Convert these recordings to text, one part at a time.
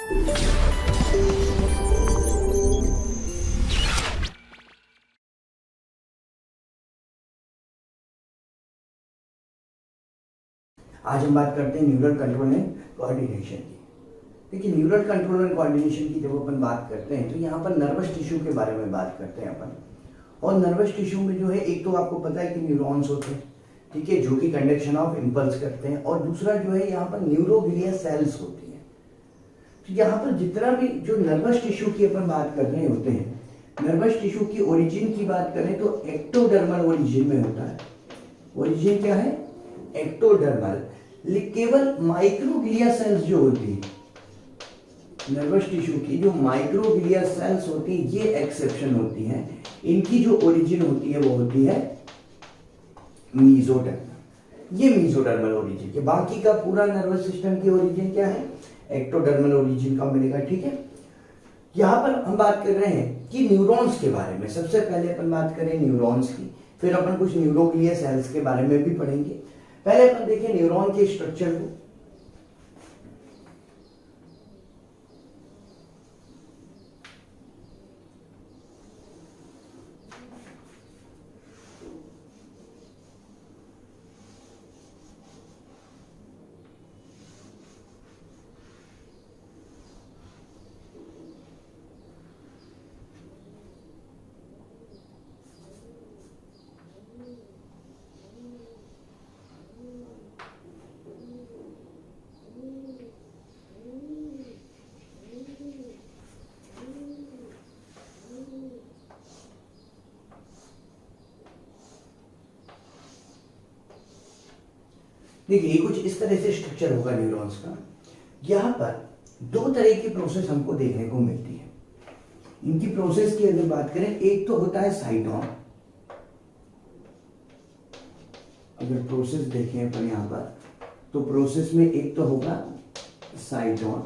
आज हम बात करते हैं न्यूरल कंट्रोल एंड कोऑर्डिनेशन की। देखिए, न्यूरल कंट्रोल एंड कोऑर्डिनेशन की जब अपन बात करते हैं तो यहाँ पर नर्वस टिश्यू के बारे में बात करते हैं अपन। और नर्वस टिश्यू में जो है, एक तो आपको पता है कि न्यूरॉन्स होते हैं, ठीक है, जो कि कंडक्शन ऑफ इम्पल्स करते हैं, और दूसरा जो है यहाँ पर न्यूरोग्लिया सेल्स होती है। तो यहाँ पर जितना भी जो नर्वस टिश्यू की अपन बात कर रहे होते हैं, नर्वस टिश्यू की ओरिजिन की बात करें तो एक्टोडर्मल ओरिजिन में होता है। ओरिजिन क्या है? एक्टोडर्मल। केवल माइक्रोग्लिया सेल्स जो होती है नर्वस टिश्यू की, जो माइक्रोग्लिया सेल्स होती है, ये एक्सेप्शन होती हैं। इनकी जो ओरिजिन होती है वो होती है मीजोडर्मल। ये मीजोडर्मल ओरिजिन के, बाकी का पूरा नर्वस सिस्टम की ओरिजिन क्या है? एक्टोडर्मल ओरिजिन का मिलेगा, ठीक है। यहां पर हम बात कर रहे हैं कि न्यूरॉन्स के बारे में। सबसे पहले अपन बात करें न्यूरॉन्स की, फिर अपन कुछ न्यूरोग्लिया सेल्स के बारे में भी पढ़ेंगे। पहले अपन देखें न्यूरॉन के स्ट्रक्चर को। देखिए, कुछ इस तरह से स्ट्रक्चर होगा न्यूरॉन्स का। यहाँ पर दो तरह की प्रोसेस हमको देखने को मिलती है। इनकी प्रोसेस की अगर बात करें, एक तो होता है साइटॉन। अगर प्रोसेस देखें अपन यहाँ पर, तो प्रोसेस में एक तो होगा साइटॉन,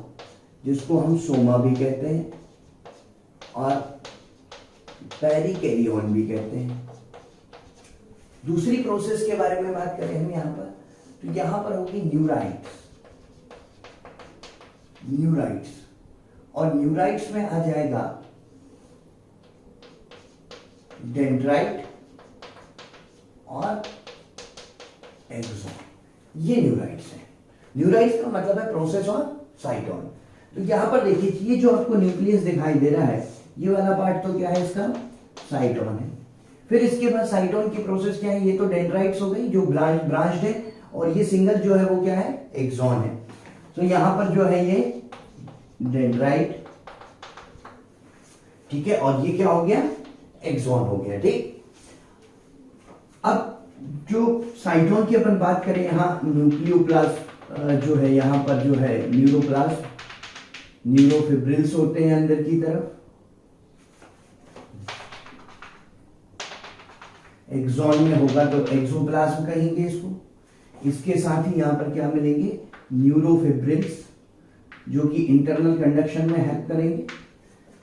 जिसको हम सोमा भी कहते हैं और पेरिकैरियोन भी कहते हैं। दूसरी प्रोसेस के बारे में बात करें हम यहाँ पर, तो यहां पर होगी न्यूराइट्स। न्यूराइट्स, और न्यूराइट्स में आ जाएगा डेंड्राइट और एक्सॉन। ये न्यूराइट्स हैं। न्यूराइट्स का मतलब है प्रोसेस और साइटॉन। तो यहां पर देखिए, ये जो आपको न्यूक्लियस दिखाई दे रहा है, ये वाला पार्ट तो क्या है इसका? साइटॉन है। फिर इसके बाद साइटॉन की प्रोसेस क्या है? ये तो डेंड्राइट्स हो गई जो ब्रांच्ड है, और ये सिंगल जो है वो क्या है? एक्सॉन है। तो यहां पर जो है ये डेंड्राइट, ठीक है, और ये क्या हो गया? एक्सॉन हो गया, ठीक। अब जो साइटोन की अपन बात करें, यहां न्यूक्लियोप्लास्ट जो है, यहां पर जो है न्यूरोप्लास्ट, न्यूरोफिब्रिल्स होते हैं अंदर की तरफ। एक्सॉन में होगा तो एक्सोप्लाज्म कहेंगे इसको। इसके साथ ही यहां पर क्या मिलेंगे? न्यूरोफिब्रिल्स, जो कि इंटरनल कंडक्शन में हेल्प करेंगे,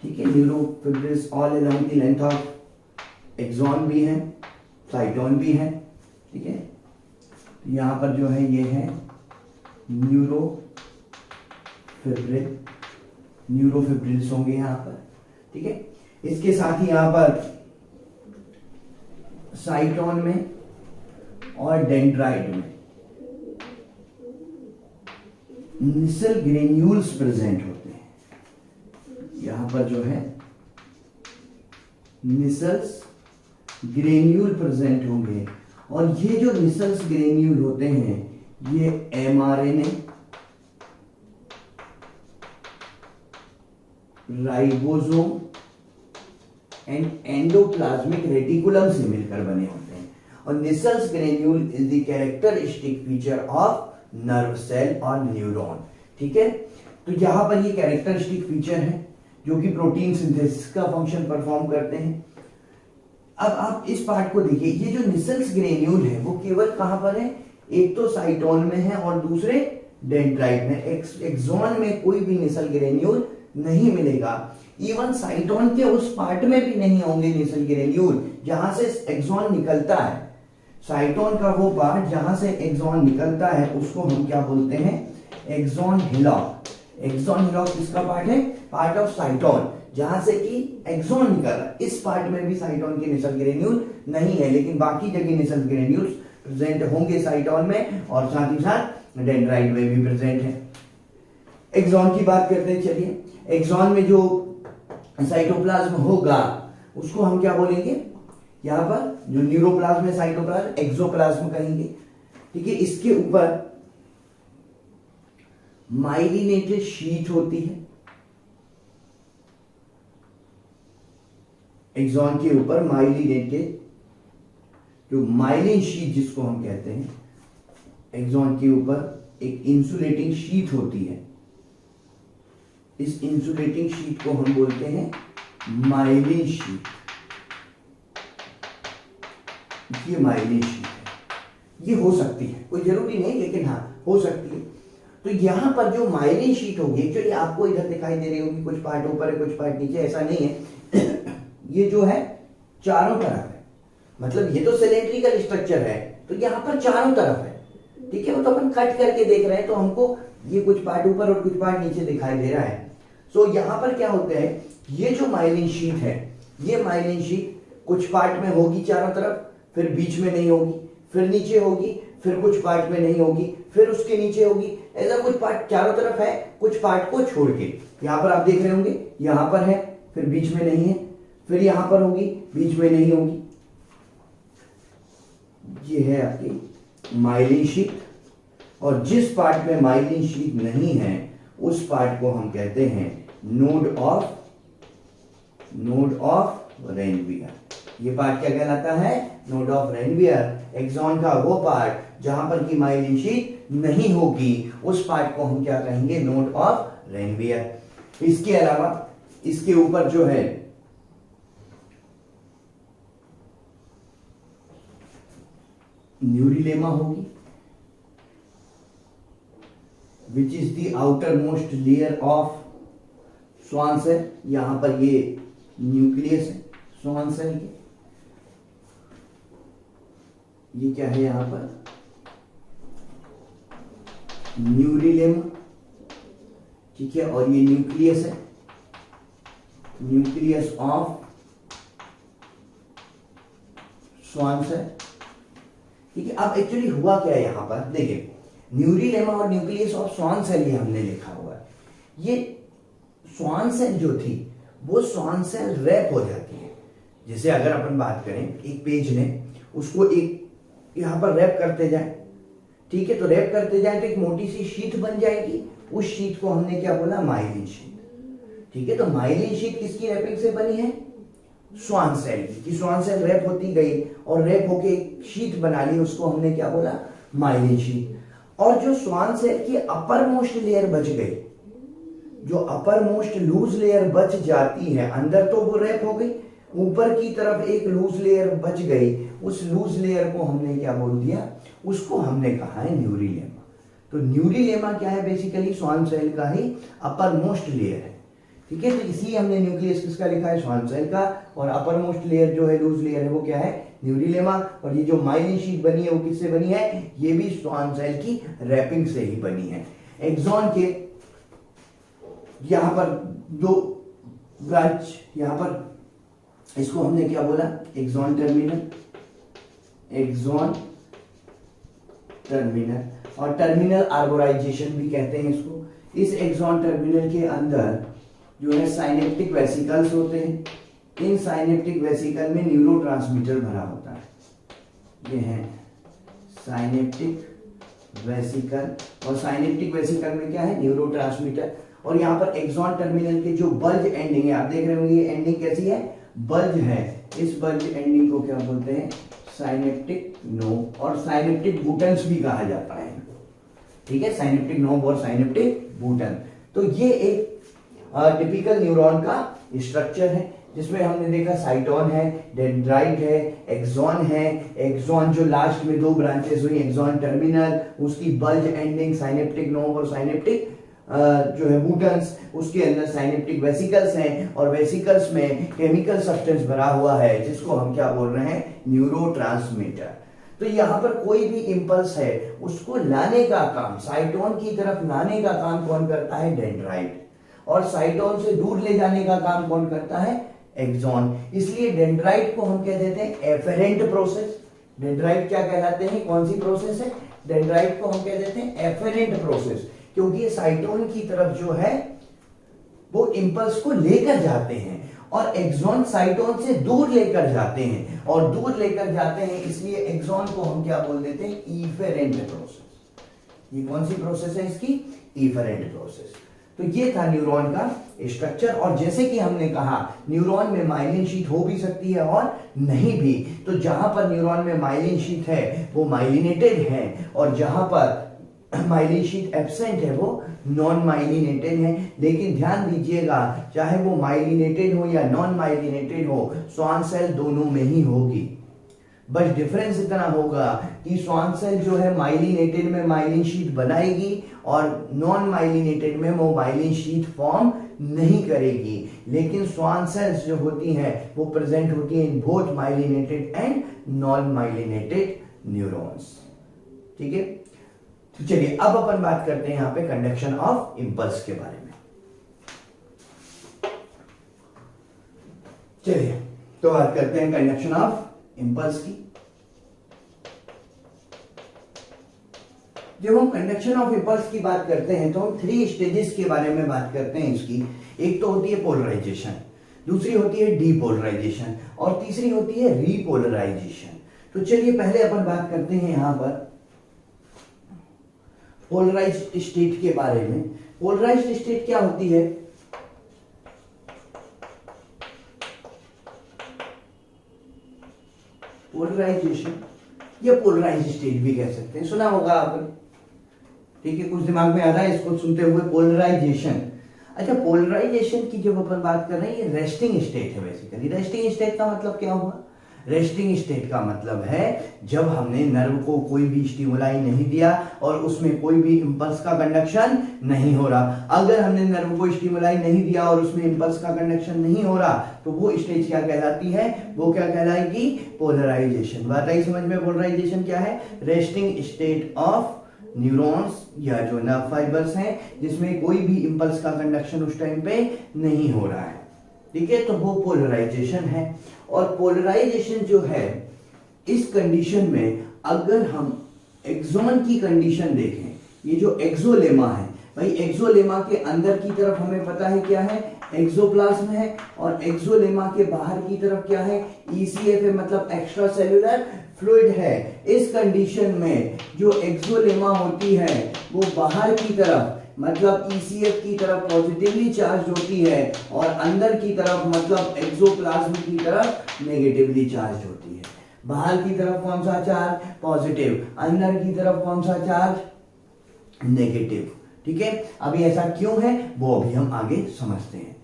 ठीक है। Neurofibrils all along the length of axon भी है, साइटोन भी है, ठीक है। तो यहां पर जो है ये है न्यूरोफिब्रिल्स होंगे यहां पर, ठीक है। इसके साथ ही यहां पर साइटोन में और डेंड्राइट में निसल ग्रेन्यूल्स प्रेजेंट होते हैं। यहां पर जो है निसल्स ग्रेन्यूल प्रेजेंट होंगे, और ये जो निसल्स ग्रेन्यूल होते हैं, ये mRNA, ribosome and endoplasmic reticulum से मिलकर बने होते हैं। और Nissl's granule is the characteristic feature of nerve cell और न्यूरॉन, ठीक है। तो यहां पर ये कैरेक्टरिस्टिक फीचर है जो कि प्रोटीन सिंथेसिस का फंक्शन परफॉर्म करते हैं। अब आप इस पार्ट को देखिए, ये जो निसल्स ग्रेन्यूल है वो केवल कहां पर है? एक तो साइटोन में है और दूसरे डेंड्राइट में। एक्सॉन में कोई भी निसल ग्रेन्यूल नहीं मिलेगा। इवन साइटोन के उस पार्ट में भी नहीं होंगे निसल ग्रेन्यूल जहां से एक्सॉन निकलता है। साइटोन का वो पार्ट जहां से एक्सॉन निकलता है उसको हम क्या बोलते हैं? Axon hillock. एक्सॉन न्यूरॉन किसका पार्ट है? पार्ट ऑफ साइटोन, जहां से कि एक्सॉन निकला। इस पार्ट में भी साइटोन के निसल ग्रेन्यूल नहीं है, लेकिन बाकी जगह निसल ग्रेन्यूल्स प्रेजेंट होंगे साइटोन में, और साथ ही साथ डेंड्राइट में भी प्रेजेंट है। एक्सॉन की बात करते हैं। चलिए, एक्सॉन में जो साइटोप्लाज्म होगा उसको हम क्या बोलेंगे? यहां पर जो न्यूरोप्लाज्म है, साइटोप्लाज्म, एक्सोप्लाज्म कहेंगे। ठीक है, इसके ऊपर माइलिनेटेड शीट होती है। एक्सॉन के ऊपर माइलिनेटेड जो माइलिन शीट जिसको हम कहते हैं, एक्सॉन के ऊपर एक इंसुलेटिंग शीट होती है। इस इंसुलेटिंग शीट को हम बोलते हैं माइलिन शीट। ये माइलिन शीट है, ये हो सकती है, कोई जरूरी नहीं, लेकिन हाँ हो सकती है। तो यहां पर जो माइलिन शीट होगी, एक्चुअली आपको इधर दिखाई दे रही होगी, कुछ पार्ट ऊपर है कुछ पार्ट नीचे, ऐसा नहीं है। ये जो है चारों तरफ है, मतलब ये तो सिलेंड्रिकल स्ट्रक्चर है, तो यहां पर चारों तरफ है। ठीक है, वो तो अपन कट करके देख रहे हैं, तो हमको ये कुछ पार्ट ऊपर और कुछ पार्ट नीचे दिखाई दे रहा है। सो यहां पर क्या होता है, ये जो माइलिन शीट है, ये माइलिन शीट कुछ पार्ट में होगी चारों तरफ, फिर बीच में नहीं होगी, फिर नीचे होगी, फिर कुछ पार्ट में नहीं होगी, फिर उसके नीचे होगी। ऐसा कुछ पार्ट चारों तरफ है, कुछ पार्ट को छोड़ के। यहां पर आप देख रहे होंगे, यहां पर है, फिर बीच में नहीं है, फिर यहां पर होगी, बीच में नहीं होगी। ये है आपकी माइलिन शीट, और जिस पार्ट में माइलिन शीट नहीं है उस पार्ट को हम कहते हैं नोड ऑफ रेनवियर। ये पार्ट क्या कहलाता है? Node of Ranvier. एक्सॉन का वो पार्ट जहां पर की माइलिन शीट नहीं होगी, उस पार्ट को हम क्या कहेंगे? Node of Ranvier. इसके अलावा इसके ऊपर जो है न्यूरिलेमा होगी, which is the outermost layer of Schwann cell. यहां पर ये न्यूक्लियस है स्वान सेल के। ये क्या है? यहां पर न्यूरिलेमा। ठीक है, और ये न्यूक्लियस है, न्यूक्लियस ऑफ स्वान सेल। ठीक है, अब एक्चुअली हुआ क्या है यहां पर? देखिए, न्यूरिलेमा और न्यूक्लियस ऑफ स्वान सेल ये हमने लिखा हुआ है। ये स्वान सेल जो थी वो स्वान सेल रैप हो जाती है। जैसे अगर अपन बात करें, एक पेज लें, उसको एक यहां पर रैप करते जाए, ठीक है, तो रैप करते जाए तो एक मोटी सी शीट बन जाएगी। उस शीट को हमने क्या बोला? Myelin sheath. ठीक है, तो माइलिन शीट किसकी रैपिंग से बनी है? स्वान सेल की। स्वान सेल रैप होती गई और रैप होके एक शीट बना ली, उसको हमने क्या बोला? Myelin sheath. और जो स्वान सेल की अपर मोस्ट लेयर बच गई, जो अपर मोस्ट लूज लेयर बच जाती है, अंदर तो वो रैप हो गई, ऊपर की तरफ एक लूज लेयर बच गई, उस लूज लेयर को हमने क्या बोल दिया? उसको हमने कहा है न्यूरिलेमा। तो न्यूरिलेमा क्या है? बेसिकली स्वान सेल का ही अपर मोस्ट लेयर है। ठीक है, तो इसलिए हमने न्यूक्लियस किसका लिखा है? स्वान सेल का, और अपर मोस्ट लेयर जो है लूज लेयर है वो क्या है? न्यूरिलेमा। और ये जो माइलिन शीट बनी है वो किससे बनी है? ये भी स्वान सेल की रैपिंग से ही बनी है। एक्सॉन के यहां पर दो ब्रांच, यहां पर इसको हमने क्या बोला? एक्सॉन टर्मिनल, एक्सॉन टर्मिनल, और टर्मिनल आर्बोराइजेशन भी कहते हैं इसको। इस एक्सॉन टर्मिनल के अंदर जो है साइनेप्टिक वेसिकल्स होते हैं। इन साइनेप्टिक वेसिकल में न्यूरोट्रांसमीटर भरा होता है। ये है साइनेप्टिक वेसिकल, और साइनेप्टिक वेसिकल में क्या है? न्यूरोट्रांसमीटर। और यहाँ पर एक्सॉन टर्मिनल के जो बल्ज एंडिंग है, आप देख रहे होंगे, ये एंडिंग कैसी है? बल्ज है। इस बल्ज एंडिंग को क्या बोलते हैं? साइनेप्टिक नोब, और साइनेप्टिक बूटन्स भी कहा जाता है। ठीक है, साइनेप्टिक नोब और साइनेप्टिक बूटन। तो ये एक टिपिकल न्यूरॉन का स्ट्रक्चर है, जिसमें हमने देखा साइटोन है, डेंड्राइट है, एक्सॉन है। एक्सॉन जो लास्ट में दो ब्रांचेस हुई, एक्सॉन टर्मिनल, उसकी बल्ज एंडिंग साइनेप्टिक नोब और साइनेप्टिक जो है बूटन्स, उसके अंदर साइनेप्टिक वेसिकल्स हैं, और वेसिकल्स में केमिकल सब्सटेंस भरा हुआ है जिसको हम क्या बोल रहे हैं? न्यूरोट्रांसमीटर। तो यहाँ पर कोई भी इंपल्स है उसको लाने का काम, साइटोन की तरफ लाने का काम कौन करता है? डेंड्राइट। और साइटोन से दूर ले जाने का काम कौन करता है? एक्सॉन। इसलिए डेंड्राइट को हम कह देते हैं एफेरेंट प्रोसेस। डेंड्राइट क्या कहलाते हैं? कौन सी प्रोसेस है? डेंड्राइट को हम कह देते हैं एफेरेंट प्रोसेस, क्योंकि ये साइटोन की तरफ जो है वो इंपल्स को लेकर जाते हैं और एक्सॉन साइटोन से दूर लेकर जाते हैं, और दूर लेकर जाते हैं इसलिए एक्सॉन को हम क्या बोल देते हैं? Efferent process. ये कौन सी प्रोसेस है इसकी? Efferent process. तो ये था न्यूरॉन का स्ट्रक्चर। और जैसे कि हमने कहा न्यूरॉन में माइलिन शीथ हो भी सकती है और नहीं भी। तो जहां पर न्यूरॉन में माइलिन शीथ है वो माइलिनेटेड है, और जहां पर माइलिन शीथ एब्सेंट है वो नॉन माइलिनेटेड है। लेकिन ध्यान दीजिएगा, चाहे वो माइलिनेटेड हो या नॉन माइलिनेटेड हो, श्वान सेल दोनों में ही होगी। बस डिफरेंस इतना होगा कि श्वान सेल जो है माइलिनेटेड में माइलिन शीथ बनाएगी और नॉन माइलिनेटेड में वो माइलिन शीथ फॉर्म नहीं करेगी। लेकिन श्वान सेल्स जो होती हैं वो प्रेजेंट होती हैं in both myelinated and non myelinated neurons. ठीक है, तो चलिए अब अपन बात करते हैं यहां पे कंडक्शन ऑफ इंपल्स के बारे में। चलिए तो बात करते हैं कंडक्शन ऑफ इंपल्स की। जब हम कंडक्शन ऑफ इंपल्स की बात करते हैं तो हम 3 स्टेजेस के बारे में बात करते हैं इसकी। एक तो होती है पोलराइजेशन, दूसरी होती है डीपोलराइजेशन, और तीसरी होती है रीपोलराइजेशन। तो चलिए पहले अपन बात करते हैं यहां पर पोलराइज्ड स्टेट के बारे में। पोलराइज्ड स्टेट क्या होती है? पोलराइजेशन या पोलराइज्ड स्टेट भी कह सकते हैं, सुना होगा आपने। ठीक है, कुछ दिमाग में आ रहा है इसको सुनते हुए? पोलराइजेशन। अच्छा, पोलराइजेशन की जब अपन बात कर रहे हैं ये रेस्टिंग स्टेट है। बेसिकली रेस्टिंग स्टेट का मतलब क्या हुआ? रेस्टिंग स्टेट का मतलब है जब हमने नर्व को कोई भी स्टिमुलाई नहीं दिया और उसमें कोई भी इंपल्स का कंडक्शन नहीं हो रहा। अगर हमने नर्व को स्टिमुलाई नहीं दिया और उसमें इंपल्स का कंडक्शन नहीं हो रहा तो वो स्टेज क्या कहलाती है? वो क्या कहलाएगी? पोलराइजेशन। बात आई समझ में? पोलराइजेशन क्या है? रेस्टिंग स्टेट ऑफ न्यूरॉन्स या जो नर्व फाइबर्स हैं जिसमें कोई भी इंपल्स का कंडक्शन उस टाइम पे नहीं हो रहा है। ठीक है, तो वो पोलराइजेशन है। और पोलराइजेशन जो है इस कंडीशन में अगर हम एक्सॉन की कंडीशन देखें, ये जो एक्सोलेमा है भाई, एक्सोलेमा के अंदर की तरफ हमें पता है क्या है? एक्सोप्लाज्म है, और एक्सोलेमा के बाहर की तरफ क्या है? ECF है, मतलब एक्स्ट्रा सेल्यूलर फ्लूइड है। इस कंडीशन में जो एक्सोलेमा होती है वो बाहर की तरफ मतलब ECF की तरफ पॉजिटिवली चार्ज होती है, और अंदर की तरफ मतलब एक्सोप्लाज्म की तरफ नेगेटिवली चार्ज होती है। बाहर की तरफ कौन सा चार्ज? पॉजिटिव। अंदर की तरफ कौन सा चार्ज? नेगेटिव। ठीक है, अभी ऐसा क्यों है वो अभी हम आगे समझते हैं।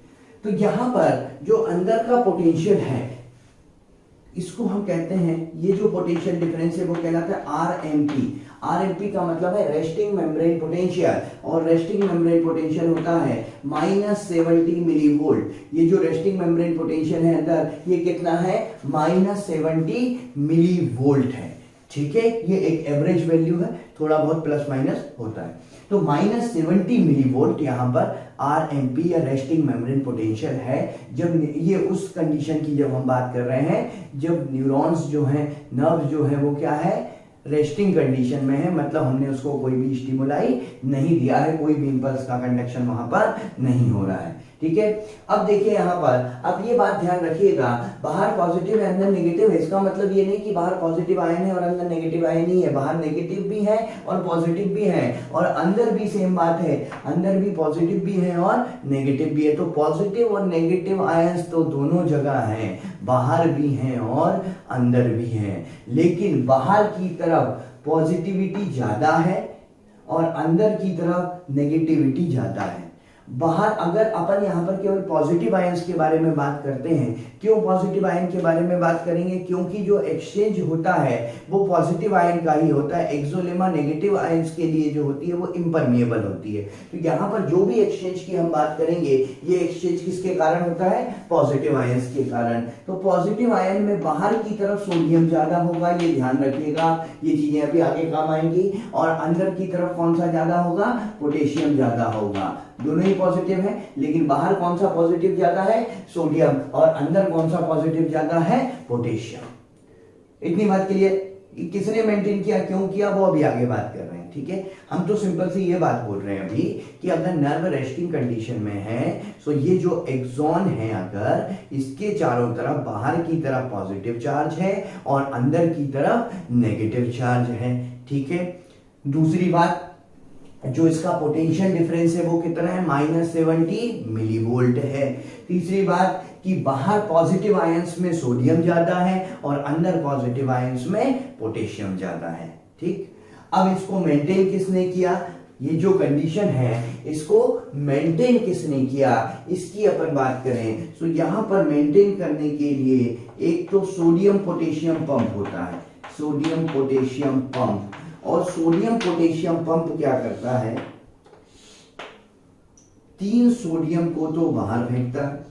तो यहां पर जो अंदर का पोटेंशियल है इसको हम कहते हैं, ये जो पोटेंशियल डिफरेंस है वो कहलाता है RMP। RMP का मतलब है रेस्टिंग मेम्ब्रेन पोटेंशियल, और रेस्टिंग मेम्ब्रेन पोटेंशियल होता है -70 मिलीवोल्ट। ये जो रेस्टिंग मेम्ब्रेन पोटेंशियल है अंदर, ये कितना है? -70 मिलीवोल्ट है। ठीक है, ये एक एवरेज वैल्यू है, थोड़ा बहुत प्लस माइनस होता है। तो -70 मिलीवोल्ट यहाँ पर RMP या रेस्टिंग मेम्ब्रेन पोटेंशियल है। जब ये उस कंडीशन की जब हम बात कर रहे हैं जब न्यूरॉन्स जो हैं, नर्व जो है वो क्या है? रेस्टिंग कंडीशन में है, मतलब हमने उसको कोई भी स्टिमुलाई नहीं दिया है, कोई भी इंपल्स का कंडक्शन वहां पर नहीं हो रहा है। ठीक है, अब देखिए यहाँ पर, अब ये बात ध्यान रखिएगा, बाहर पॉजिटिव है अंदर नेगेटिव है, इसका मतलब ये नहीं कि बाहर पॉजिटिव आयन है और अंदर नेगेटिव आयन नहीं है। बाहर नेगेटिव भी है और पॉजिटिव भी है, और अंदर भी सेम बात है, अंदर भी पॉजिटिव भी है और नेगेटिव भी है। तो पॉजिटिव और नेगेटिव आयंस तो दोनों जगह हैं, बाहर भी हैं और अंदर भी हैं। लेकिन बाहर की तरफ पॉजिटिविटी ज्यादा है और अंदर की तरफ नेगेटिविटी ज्यादा है। बाहर अगर अपन यहाँ पर केवल पॉजिटिव आयंस के बारे में बात करते हैं, क्यों पॉजिटिव आयन के बारे में बात करेंगे, क्योंकि जो एक्सचेंज होता है वो पॉजिटिव आयन का ही होता है। एक्सोलेमा नेगेटिव आयंस के लिए जो होती है वो इम्परमिएबल होती है। तो यहाँ पर जो भी एक्सचेंज की हम बात करेंगे, ये एक्सचेंज किसके कारण होता है, पॉजिटिव आयंस के कारण। तो पॉजिटिव आयन में बाहर की तरफ सोडियम ज्यादा होगा, ये ध्यान रखिएगा, ये चीजें अभी आगे काम आएंगी। और अंदर की तरफ कौन सा ज्यादा होगा, पोटेशियम ज्यादा होगा। दोनों ही पॉजिटिव है, लेकिन बाहर कौन सा पॉजिटिव ज्यादा है, सोडियम, और अंदर कौन सा पॉजिटिव ज्यादा है, पोटेशियम। इतनी बात के लिए किसने मेंटेन किया, क्यों किया, वो अभी आगे बात कर रहे हैं। ठीक है, हम तो सिंपल सी ये बात बोल रहे हैं अभी कि अगर नर्व रेस्टिंग कंडीशन में है, तो ये जो एक्सॉन है अगर इसके चारों तरफ बाहर की तरफ पॉजिटिव चार्ज है और अंदर की तरफ नेगेटिव चार्ज है। ठीक है, दूसरी बात, जो इसका पोटेंशियल डिफरेंस है वो कितना है, -70 मिलीवोल्ट है। तीसरी बात कि बाहर पॉजिटिव आयंस में सोडियम ज्यादा है और अंदर पॉजिटिव आयंस में पोटेशियम ज्यादा है। ठीक, अब इसको मेंटेन किसने किया, ये जो कंडीशन है इसको मेंटेन किसने किया, इसकी अपन बात करें तो यहां पर मेंटेन करने के लिए एक तो सोडियम पोटेशियम पंप होता है, सोडियम पोटेशियम पंप। और सोडियम पोटेशियम पंप क्या करता है, 3 सोडियम को तो बाहर फेंकता है,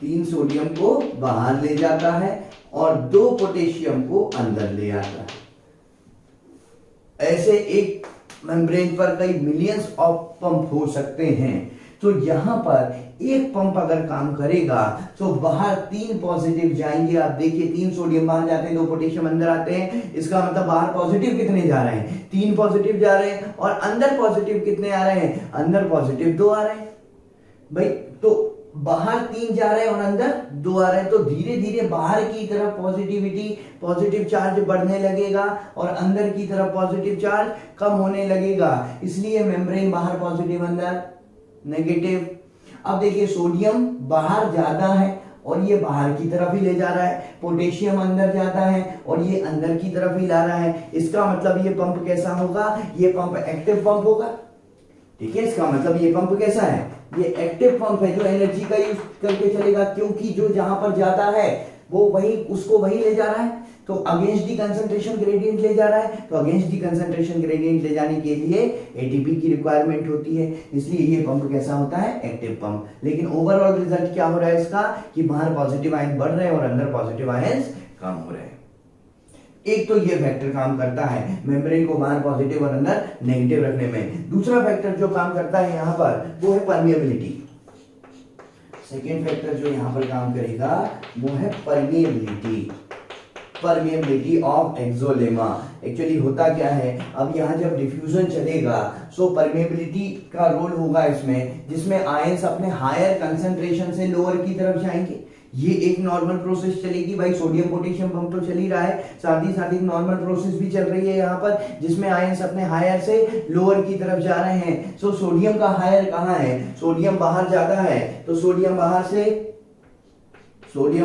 3 सोडियम को बाहर ले जाता है और 2 पोटेशियम को अंदर ले आता है। ऐसे एक मेम्ब्रेन पर कई मिलियंस ऑफ पंप हो सकते हैं। तो यहां पर एक पंप अगर काम करेगा तो बाहर 3 पॉजिटिव जाएंगे। आप देखिए 3 सोडियम बाहर जाते हैं, 2 पोटेशियम अंदर आते हैं। इसका मतलब बाहर पॉजिटिव कितने जा रहे हैं, 3 पॉजिटिव जा रहे हैं। और अंदर पॉजिटिव कितने आ रहे हैं, अंदर पॉजिटिव 2 आ रहे हैं। भाई तो बाहर 3 जा रहे हैं और अंदर 2 आ रहे हैं। तो धीरे धीरे बाहर की तरफ पॉजिटिविटी, पॉजिटिव चार्ज बढ़ने लगेगा और अंदर की तरफ पॉजिटिव चार्ज कम होने लगेगा। इसलिए मेम्ब्रेन बाहर पॉजिटिव अंदर नेगेटिव। अब देखिए सोडियम बाहर ज्यादा है और ये बाहर की तरफ ही ले जा रहा है, पोटेशियम अंदर जाता है और ये अंदर की तरफ ही ला रहा है। इसका मतलब ये पंप कैसा होगा, ये पंप एक्टिव पंप होगा। ठीक है, इसका मतलब ये पंप कैसा है, ये एक्टिव पंप है जो एनर्जी का यूज करके चलेगा, क्योंकि जो जहां पर ज्यादा है वो वही उसको वही ले जा रहा है। तो अगेंस्ट दी कंसंट्रेशन ग्रेडियंट ले जा रहा है। तो अगेंस्ट दी कंसंट्रेशन ग्रेडियंट ले जाने के लिए एटीपी की रिक्वायरमेंट होती है, इसलिए ये पंप कैसा होता है, एक्टिव पंप। लेकिन ओवरऑल रिजल्ट क्या हो रहा है इसका, कि बाहर पॉजिटिव आयन बढ़ रहे हैं और अंदर पॉजिटिव आयन कम हो रहे हैं। एक तो ये फैक्टर काम करता है मेम्ब्रेन को बाहर पॉजिटिव और अंदर नेगेटिव रखने में। दूसरा फैक्टर जो काम करता है यहां पर वो है परमिएबिलिटी। सेकेंड फैक्टर जो यहां पर काम करेगा वो है permeability, permeability of axolemma. Actually होता क्या है, अब यहाँ जब डिफ्यूजन चलेगा सो परमिएबिलिटी का रोल होगा इसमें, जिसमें आयंस अपने हायर कंसंट्रेशन से लोअर की तरफ जाएंगे। ये एक नॉर्मल प्रोसेस चलेगी भाई, सोडियम पोटेशियम पंप तो चल ही रहा है, साथ ही साथ एक नॉर्मल प्रोसेस भी चल रही है यहाँ पर, जिसमें आयंस अपने हायर से लोअर की तरफ जा रहे हैं। सो सोडियम का हायर कहाँ है, सोडियम बाहर ज्यादा है, तो सोडियम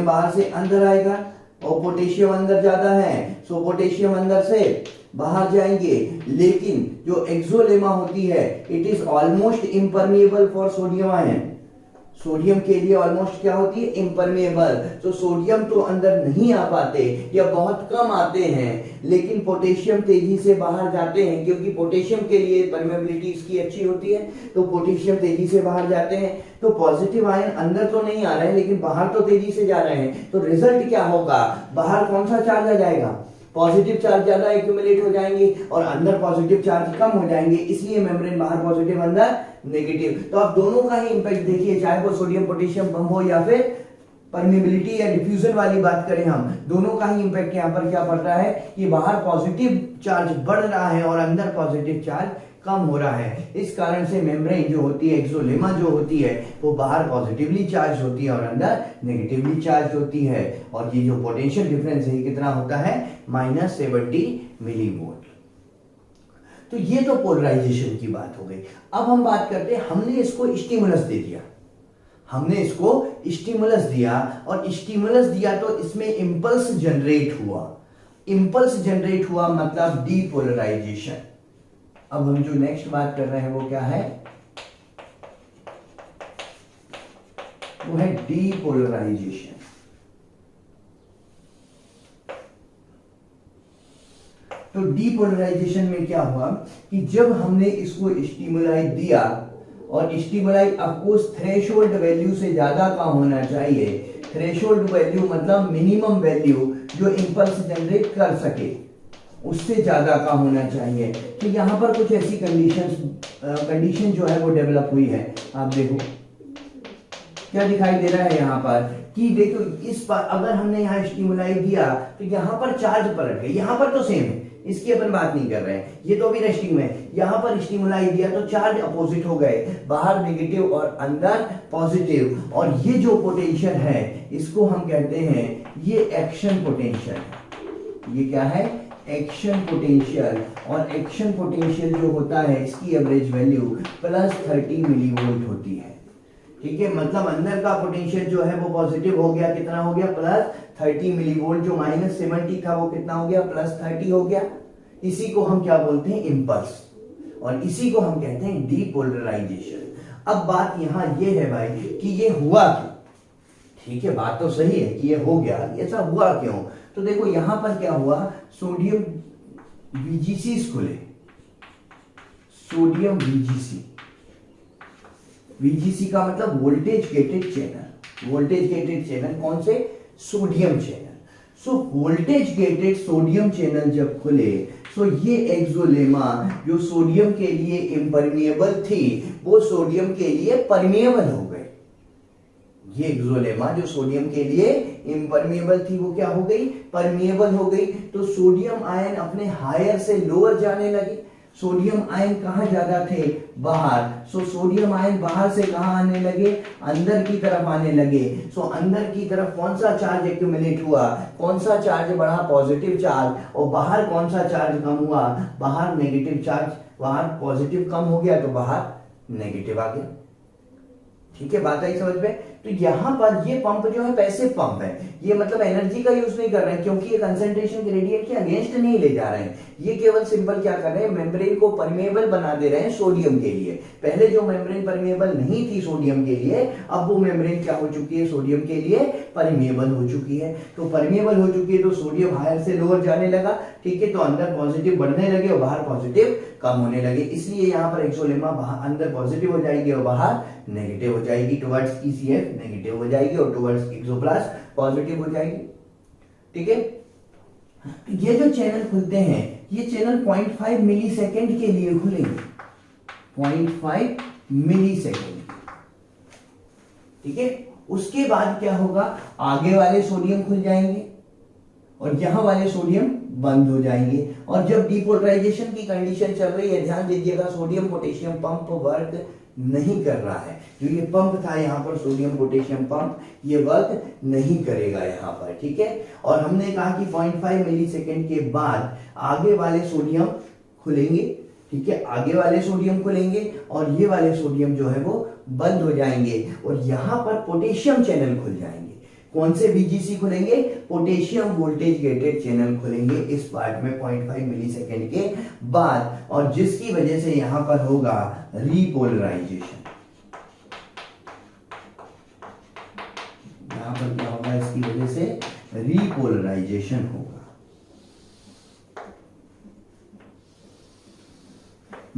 बाहर से अंदर आएगा और पोटेशियम अंदर ज्यादा है, सो पोटेशियम अंदर से बाहर जाएंगे। लेकिन जो एक्सोलेमा होती है it is almost impermeable for sodium ion. Sodium के लिए ऑलमोस्ट क्या होती है, इम्परमिएबल। तो सोडियम तो अंदर नहीं आ पाते या बहुत कम आते हैं, लेकिन पोटेशियम तेजी से बाहर जाते हैं, क्योंकि पोटेशियम के लिए परमेबिलिटी इसकी अच्छी होती है, तो पोटेशियम तेजी से बाहर जाते हैं। तो पॉजिटिव आयन अंदर तो नहीं आ रहे हैं लेकिन बाहर तो तेजी से जा रहे हैं। तो रिजल्ट क्या होगा, बाहर कौन सा चार्ज आ जाएगा, पॉजिटिव चार्ज ज्यादा एक्यूमुलेट हो जाएंगे और अंदर पॉजिटिव चार्ज कम हो जाएंगे। इसलिए मेम्ब्रेन बाहर पॉजिटिव अंदर नेगेटिव। तो आप दोनों का ही इंपैक्ट देखिए, चाहे वो सोडियम पोटेशियम पंप हो या फिर परमिएबिलिटी या डिफ्यूजन वाली बात करें हम, दोनों का ही इंपैक्ट यहाँ पर क्या पड़ रहा है कि बाहर पॉजिटिव चार्ज बढ़ रहा है और अंदर पॉजिटिव चार्ज कम हो रहा है। इस कारण से मेम्ब्रेन जो होती है, एक्सोलेमा जो होती है, वो बाहर पॉजिटिवली चार्ज होती है और अंदर नेगेटिवली चार्ज होती है। और ये जो पोटेंशियल डिफरेंस है कितना होता है, -70 मिलीवोल्ट। तो ये तो पोलराइजेशन की बात हो गई। अब हम बात करते हैं, हमने इसको स्टिमुलस दे दिया, हमने इसको स्टिमुलस दिया और स्टिमुलस दिया तो इसमें इंपल्स जनरेट हुआ। इंपल्स जनरेट हुआ मतलब डीपोलराइजेशन। अब हम जो नेक्स्ट बात कर रहे हैं वो क्या है, वो है डीपोलराइजेशन। तो डीपोलराइजेशन में क्या हुआ कि जब हमने इसको स्टिमुलाई दिया, और स्टिमुलाई ऑफकोर्स थ्रेशोल्ड वैल्यू से ज्यादा का होना चाहिए। थ्रेशोल्ड वैल्यू मतलब मिनिमम वैल्यू जो इंपल्स जनरेट कर सके, उससे ज्यादा का होना चाहिए। तो यहाँ पर कुछ ऐसी कंडीशन जो है वो डेवलप हुई है। आप देखो क्या दिखाई दे रहा है यहाँ पर कि देखो इस पर अगर हमने यहाँ स्टिमुलाई दिया तो यहाँ पर चार्ज पलट गए, यहाँ पर तो सेम है, इसकी अपन बात नहीं कर रहे हैं, ये तो अभी रेस्टिंग में है। यहाँ पर स्टिमुलाई दिया तो चार्ज अपोजिट हो गए, बाहर नेगेटिव और अंदर पॉजिटिव। और ये जो पोटेंशियल है इसको हम कहते हैं ये एक्शन पोटेंशियल। ये क्या है? Action potential. और एक्शन पोटेंशियल जो होता है इसकी एवरेज वैल्यू +30 मिलीवोल्ट होती है। ठीक है, मतलब अंदर का पोटेंशियल जो है वो पॉजिटिव हो गया, कितना हो गया? +30 मिलीवोल्ट। जो -70 था वो कितना हो गया? +30 हो गया। इसी को हम क्या बोलते हैं? इम्पल्स। और इसी को हम कहते हैं डीपोलराइजेशन। अब बात यहां ये है भाई कि ये हुआ क्यों? ठीक है, बात तो सही है कि ये हो गया, ऐसा हुआ क्यों? तो देखो यहां पर क्या हुआ, सोडियम VGC खुले, सोडियम VGC। VGC का मतलब voltage gated channel. Voltage gated channel कौन से? Sodium channel. So voltage gated sodium channel जब खुले, सो ये एक्सोलेमा जो सोडियम के लिए इम्परमिएबल थी वो सोडियम के लिए परमिएबल हो गए। ये एक्सोलेमा जो सोडियम के लिए इम्परमिएबल थी वो क्या हो गई? परमिएबल हो गई। तो सोडियम आयन अपने हायर से लोअर जाने लगे। सोडियम आयन कहां ज्यादा थे? बाहर। सो सोडियम आयन बाहर से कहां आने लगे? अंदर की तरफ आने लगे। सो अंदर की तरफ कौन सा चार्ज एक्यूमुलेट हुआ? कौन सा चार्ज बढ़ा? Positive charge. और बाहर कौन सा चार्ज कम हुआ? बाहर नेगेटिव चार्ज। बाहर पॉजिटिव कम हो गया तो बाहर नेगेटिव आ गया। ठीक है, बात आई समझ में? तो यहां पर ये पंप जो है पैसिव पंप है। ये मतलब एनर्जी का यूज नहीं कर रहे हैं, क्योंकि ये कंसंट्रेशन ग्रेडियंट के अगेंस्ट नहीं ले जा रहे हैं। ये केवल सिंपल क्या कर रहे हैं? मेम्ब्रेन को परमेएबल बना दे रहे हैं सोडियम के लिए। पहले जो मेम्ब्रेन परमेएबल नहीं थी सोडियम के लिए, अब वो मेम्ब्रेन क्या हो चुकी है? सोडियम के लिए परमेएबल हो चुकी है। तो परमेएबल हो चुकी है तो सोडियम हायर से लोअर जाने लगा। ठीक है, तो अंदर पॉजिटिव बढ़ने लगे और बाहर पॉजिटिव कम होने लगे। इसलिए यहाँ पर एक्सोलेमा अंदर पॉजिटिव हो जाएगी और बाहर नेगेटिव हो जाएगी। टुवर्ड्स ECF नेगेटिव हो जाएगी और टुवर्ड्स एक्सोप्लास्ट पॉजिटिव हो जाएगी। ठीक है, ये जो चैनल खुलते हैं ये चैनल 0.5 मिली सेकेंड के लिए खुलेंगे। 0.5 मिली सेकेंड। ठीक है, उसके बाद क्या होगा? आगे वाले सोडियम खुल जाएंगे और यहां वाले सोडियम बंद हो जाएंगे। और जब डीपोलराइजेशन की कंडीशन चल रही है, ध्यान दीजिएगा, सोडियम पोटेशियम पंप वर्क नहीं कर रहा है। जो ये पंप था यहाँ पर सोडियम पोटेशियम पंप, ये वर्क नहीं करेगा यहाँ पर। ठीक है, और हमने कहा कि 0.5 मिली सेकेंड के बाद आगे वाले सोडियम खुलेंगे। ठीक है, आगे वाले सोडियम खुलेंगे और ये वाले सोडियम जो है वो बंद हो जाएंगे और यहाँ पर पोटेशियम चैनल खुल जाएंगे। कौन से VGC खुलेंगे? पोटेशियम वोल्टेज गेटेड चैनल खुलेंगे इस पार्ट में 0.5 मिली सेकेंड के बाद, और जिसकी वजह से यहां पर होगा रीपोलराइजेशन। यहां पर क्या होगा? इसकी वजह से रीपोलराइजेशन होगा।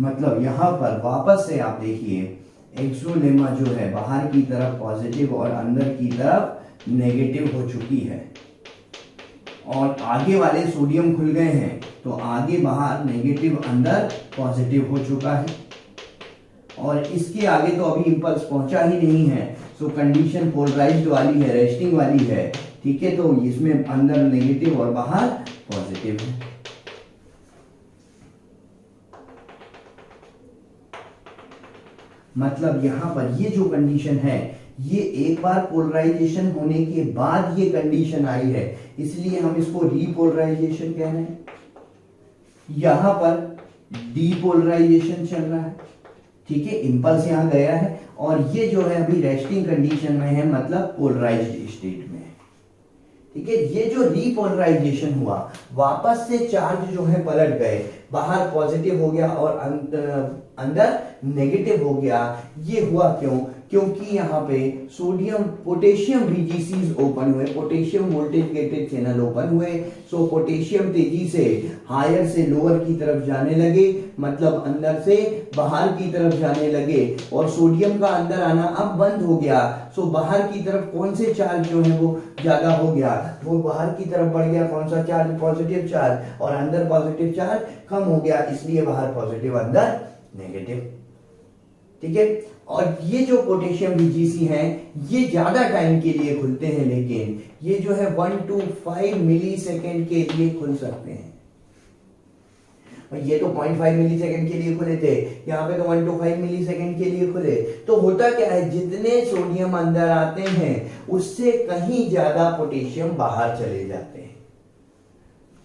मतलब यहां पर वापस से आप देखिए, एक्सोलेमा जो है बाहर की तरफ पॉजिटिव और अंदर की तरफ नेगेटिव हो चुकी है, और आगे वाले सोडियम खुल गए हैं तो आगे बाहर नेगेटिव अंदर पॉजिटिव हो चुका है, और इसके आगे तो अभी इंपल्स पहुंचा ही नहीं है। सो कंडीशन पोलराइज्ड वाली है, रेस्टिंग वाली है। ठीक है, तो इसमें अंदर नेगेटिव और बाहर पॉजिटिव है। मतलब यहां पर ये जो कंडीशन है, ये एक बार पोलराइजेशन होने के बाद ये कंडीशन आई है, इसलिए हम इसको रीपोलराइजेशन कह रहे हैं। यहां पर डीपोलराइजेशन चल रहा है। ठीक है, इंपल्स यहां गया है और ये जो है अभी रेस्टिंग कंडीशन में है, मतलब पोलराइज्ड स्टेट में है। ठीक है, ये जो रीपोलराइजेशन हुआ, वापस से चार्ज जो है पलट गए, बाहर पॉजिटिव हो गया और अंदर नेगेटिव हो गया। ये हुआ क्यों? क्योंकि यहाँ पे सोडियम पोटेशियम VGCs ओपन हुए, potassium voltage gated channel open हुए, सो पोटेशियम तेजी से हायर से लोअर की तरफ जाने लगे, मतलब अंदर से बाहर की तरफ जाने लगे, और सोडियम का अंदर आना अब बंद हो गया। सो बाहर की तरफ कौन से चार्ज जो है वो ज्यादा हो गया, वो बाहर की तरफ बढ़ गया, कौन सा चार्ज, पॉजिटिव चार्ज, और अंदर पॉजिटिव चार्ज कम हो गया, इसलिए बाहर पॉजिटिव अंदर नेगेटिव। ठीक है, और ये जो पोटेशियम VGC हैं ये ज्यादा टाइम के लिए खुलते हैं, लेकिन ये जो है 1 to 5 मिली सेकेंड के लिए खुल सकते हैं। और ये तो 0.5 मिली सेकेंड के लिए खुले थे, यहाँ पे तो 1 to 5 मिली सेकेंड के लिए खुले। तो होता क्या है, जितने सोडियम अंदर आते हैं उससे कहीं ज्यादा पोटेशियम बाहर चले जाते हैं।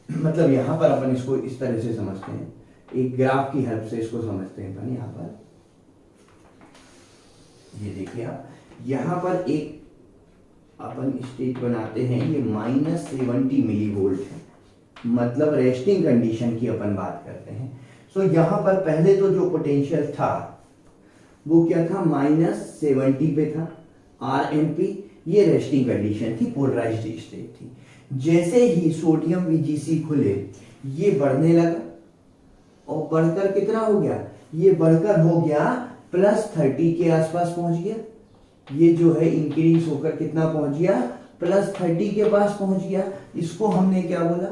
मतलब यहां पर अपन इसको इस तरह से समझते हैं, एक ग्राफ की हेल्प से इसको समझते हैं अपन। यहां पर ये देखिए आप, यहां पर एक अपन स्टेट बनाते हैं, ये -70 मिली वोल्ट है, मतलब रेस्टिंग कंडीशन की अपन बात करते हैं। सो यहां पर पहले तो जो पोटेंशियल था वो क्या था, -70 पे था, RMP, ये रेस्टिंग कंडीशन थी, पोलराइज्ड स्टेट थी। जैसे ही सोडियम VGC खुले ये बढ़ने लगा, और बढ़कर कितना हो गया, ये बढ़कर हो गया +30 के आसपास पहुंच गया। ये जो है इंक्रीज होकर कितना पहुंच गया, +30 के पास पहुंच गया। इसको हमने क्या बोला,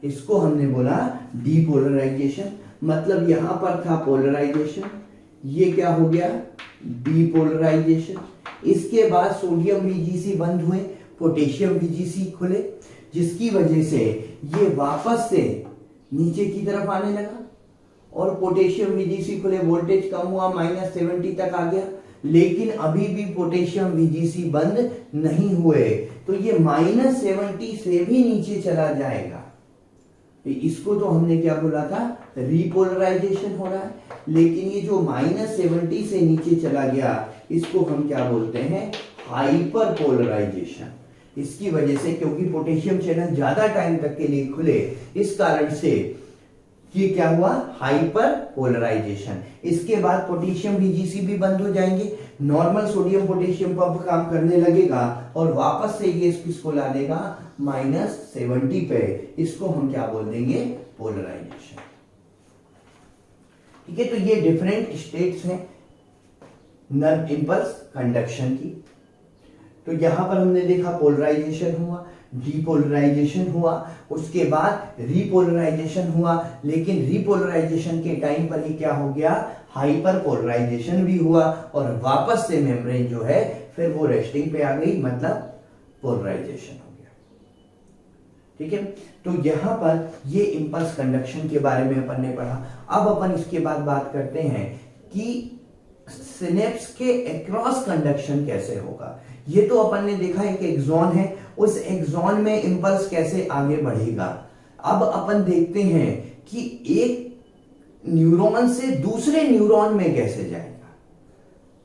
इसको हमने बोला डीपोलराइजेशन। मतलब यहां पर था पोलराइजेशन, ये क्या हो गया, डीपोलराइजेशन। इसके बाद सोडियम VGC बंद हुए, पोटेशियम VGC खुले, जिसकी वजह से ये वापस से नीचे की तरफ आने लगा, और पोटेशियम VGC खुले, वोल्टेज कम हुआ, -70 तक आ गया, लेकिन अभी भी पोटेशियम VGC बंद नहीं हुए, तो ये -70 से भी नीचे चला जाएगा। इसको तो हमने क्या बोला था, रीपोलराइजेशन हो रहा है। लेकिन ये जो -70 से नीचे चला गया, इसको हम क्या बोलते हैं, हाइपर पोलराइजेशन। इसकी वजह से, क्योंकि पोटेशियम चैनल ज्यादा टाइम तक के लिए खुले, इस कारण से ये क्या हुआ, हाइपर पोलराइजेशन। इसके बाद पोटेशियम VGC भी बंद हो जाएंगे, नॉर्मल सोडियम पोटेशियम पंप काम करने लगेगा, और वापस से ये इसको ला देगा -70 पे। इसको हम क्या बोल देंगे, पोलराइजेशन। ठीक है, तो ये डिफरेंट स्टेट्स हैं नर्व इंपल्स कंडक्शन की। तो यहां पर हमने देखा पोलराइजेशन हुआ, डीपोलराइजेशन हुआ, उसके बाद रीपोलराइजेशन हुआ, लेकिन रीपोलराइजेशन के टाइम पर ही क्या हो गया, हाइपर पोलराइजेशन भी हुआ, और वापस से मेम्ब्रेन जो है फिर वो रेस्टिंग पे आ गई, मतलब पोलराइजेशन हो गया। ठीक है, तो यहां पर ये इंपल्स कंडक्शन के बारे में अपन ने पढ़ा। अब अपन इसके बाद बात करते हैं कि सिनेप्स के अक्रॉस कंडक्शन कैसे होगा। ये तो अपन ने देखा एक एक्सॉन है, उस एक्सॉन में इंपल्स कैसे आगे बढ़ेगा। अब अपन देखते हैं कि एक न्यूरॉन से दूसरे न्यूरॉन में कैसे जाएगा।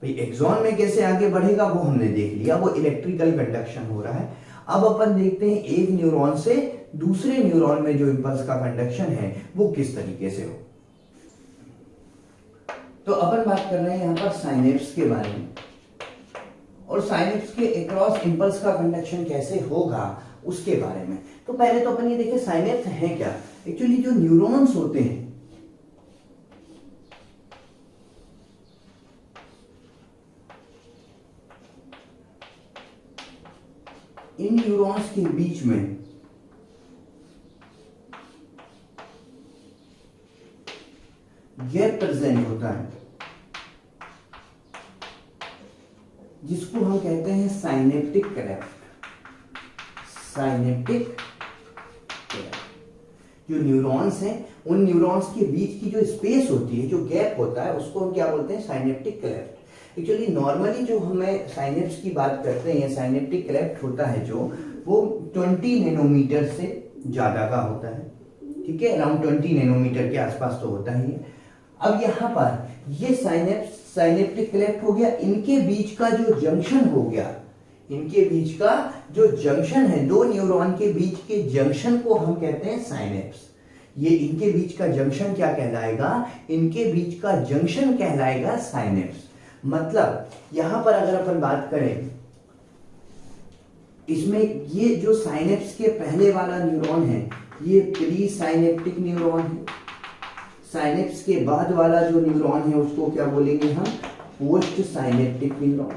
भाई एक्सॉन में कैसे आगे बढ़ेगा वो हमने देख लिया, वो इलेक्ट्रिकल कंडक्शन हो रहा है। अब अपन देखते हैं एक न्यूरॉन से दूसरे न्यूरॉन में जो इंपल्स का कंडक्शन है वो किस तरीके से हो। तो अपन बात कर रहे हैं यहां पर साइनेप्स के बारे में, और साइनेप्स के अक्रॉस इंपल्स का कंडक्शन कैसे होगा उसके बारे में। तो पहले तो अपन ये देखें साइनेप्स है क्या। एक्चुअली जो न्यूरॉन्स होते हैं, इन न्यूरॉन्स के बीच में गैप प्रेजेंट होता है, जिसको हम कहते हैं साइनेप्टिक क्लेफ्ट। साइनेप्टिक क्लेफ्ट, जो न्यूरॉन्स हैं उन न्यूरॉन्स के बीच की जो स्पेस होती है, जो गैप होता है, उसको हम क्या बोलते हैं, साइनेप्टिक क्लेफ्ट। एक्चुअली नॉर्मली जो हमें साइनेप्स की बात करते हैं, साइनेप्टिक क्लेफ्ट होता है जो, वो 20 नैनोमीटर से ज्यादा का होता है। ठीक है, अराउंड 20 नैनोमीटर के आसपास तो होता ही है। अब यहां पर ये साइनेप्टिक क्लेफ्ट हो गया, इनके बीच का जो जंक्शन हो गया, इनके बीच का जो जंक्शन है, दो न्यूरॉन के बीच के जंक्शन को हम कहते हैं साइनेप्स। ये इनके बीच का जंक्शन क्या कहलाएगा, इनके बीच का जंक्शन कहलाएगा साइनेप्स। मतलब यहां पर अगर अपन बात करें, इसमें ये जो साइनेप्स के पहले वाला न्यूरॉन है ये प्री साइनेप्टिक न्यूरॉन है, साइनेप्स के बाद वाला जो न्यूरॉन है उसको क्या बोलेंगे हम, पोस्ट साइनेप्टिक न्यूरॉन,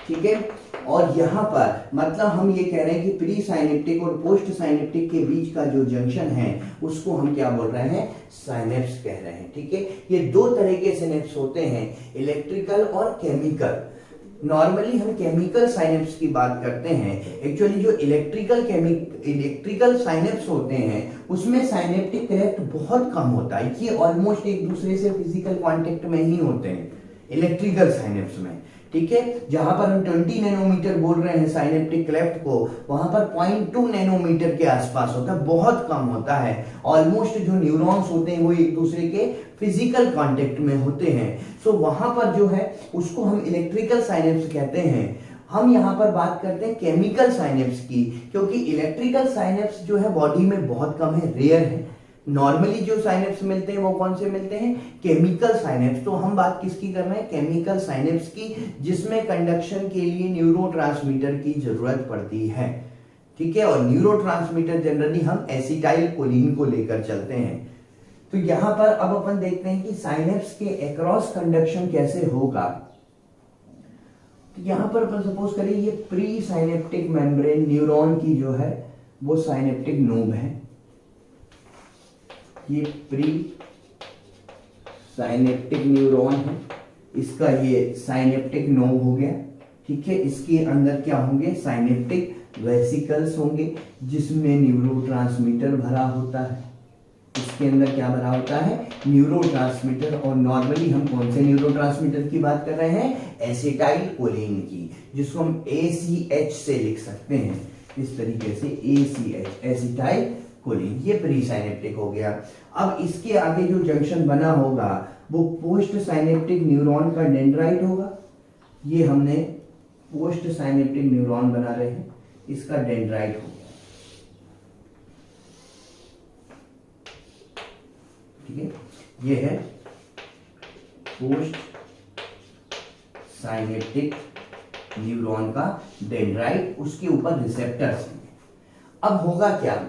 ठीक है। और यहाँ पर मतलब हम ये कह रहे हैं कि प्री साइनेप्टिक और पोस्ट साइनेप्टिक के बीच का जो जंक्शन है उसको हम क्या बोल रहे हैं, साइनेप्स कह रहे हैं, ठीक है। ये दो तरह के सिनेप्स होते हैं, इलेक्ट्रिकल और केमिकल। नॉर्मली हम केमिकल साइनेप्स की बात करते हैं, एक्चुअली जो इलेक्ट्रिकल साइनेप्स होते हैं उसमें साइनेप्टिक क्लेफ्ट बहुत कम होता है, ये ऑलमोस्ट एक दूसरे से फिजिकल कांटेक्ट में ही होते हैं इलेक्ट्रिकल साइनेप्स में, ठीक है। जहां पर हम 20 नैनोमीटर बोल रहे हैं साइनेप्टिक क्लेफ्ट को, वहां पर 0.2 नैनोमीटर के आसपास होता है, बहुत कम होता है। ऑलमोस्ट जो न्यूरॉन्स होते हैं वो एक दूसरे के फिजिकल कांटेक्ट में होते हैं, सो वहां पर जो है उसको हम इलेक्ट्रिकल साइनेप्स कहते हैं। हम यहाँ पर बात करते हैं केमिकल साइनेप्स की, क्योंकि इलेक्ट्रिकल साइनेप्स जो है बॉडी में बहुत कम है, रेयर है। नॉर्मली जो साइनेप्स मिलते हैं वो कौन से मिलते हैं, केमिकल साइनेप्स। तो हम बात किसकी कर रहे हैं, केमिकल साइनेप्स की, जिसमें कंडक्शन के लिए न्यूरोट्रांसमीटर की जरूरत पड़ती है, ठीक है। और न्यूरोट्रांसमीटर जनरली हम एसिटाइल कोलिन को लेकर चलते हैं। तो यहां पर अब अपन देखते हैं कि साइनेप्स के अक्रॉस कंडक्शन कैसे होगा। तो यहां पर अपन सपोज करें ये प्री साइनेप्टिक मेम्ब्रेन न्यूरॉन की जो है वो साइनेप्टिक नोब है, ये प्री साइनेप्टिक न्यूरॉन है, इसका ये साइनेप्टिक नोब हो गया, ठीक है। इसके अंदर क्या होंगे, साइनेप्टिक वेसिकल्स होंगे जिसमें न्यूरोट्रांसमीटर भरा होता है। इसके अंदर क्या भरा होता है, न्यूरोट्रांसमीटर। और नॉर्मली हम कौन से न्यूरोट्रांसमीटर की बात कर रहे हैं, एसिटाइल कोलिन की, जिसको हम ACH से लिख सकते हैं इस तरीके से, ACH एसिटाइल कोलिन। ये प्री साइनेप्टिक हो गया। अब इसके आगे जो जंक्शन बना होगा वो पोस्ट साइनेप्टिक न्यूरॉन का डेंड्राइट होगा। ये हमने पोस्ट साइनेप्टिक न्यूरॉन बना रहे हैं, इसका डेंड्राइट हो गया, ठीक है। ये है पोस्ट साइनेप्टिक न्यूरॉन का डेंड्राइट, उसके ऊपर रिसेप्टर्स हैं। अब होगा क्या,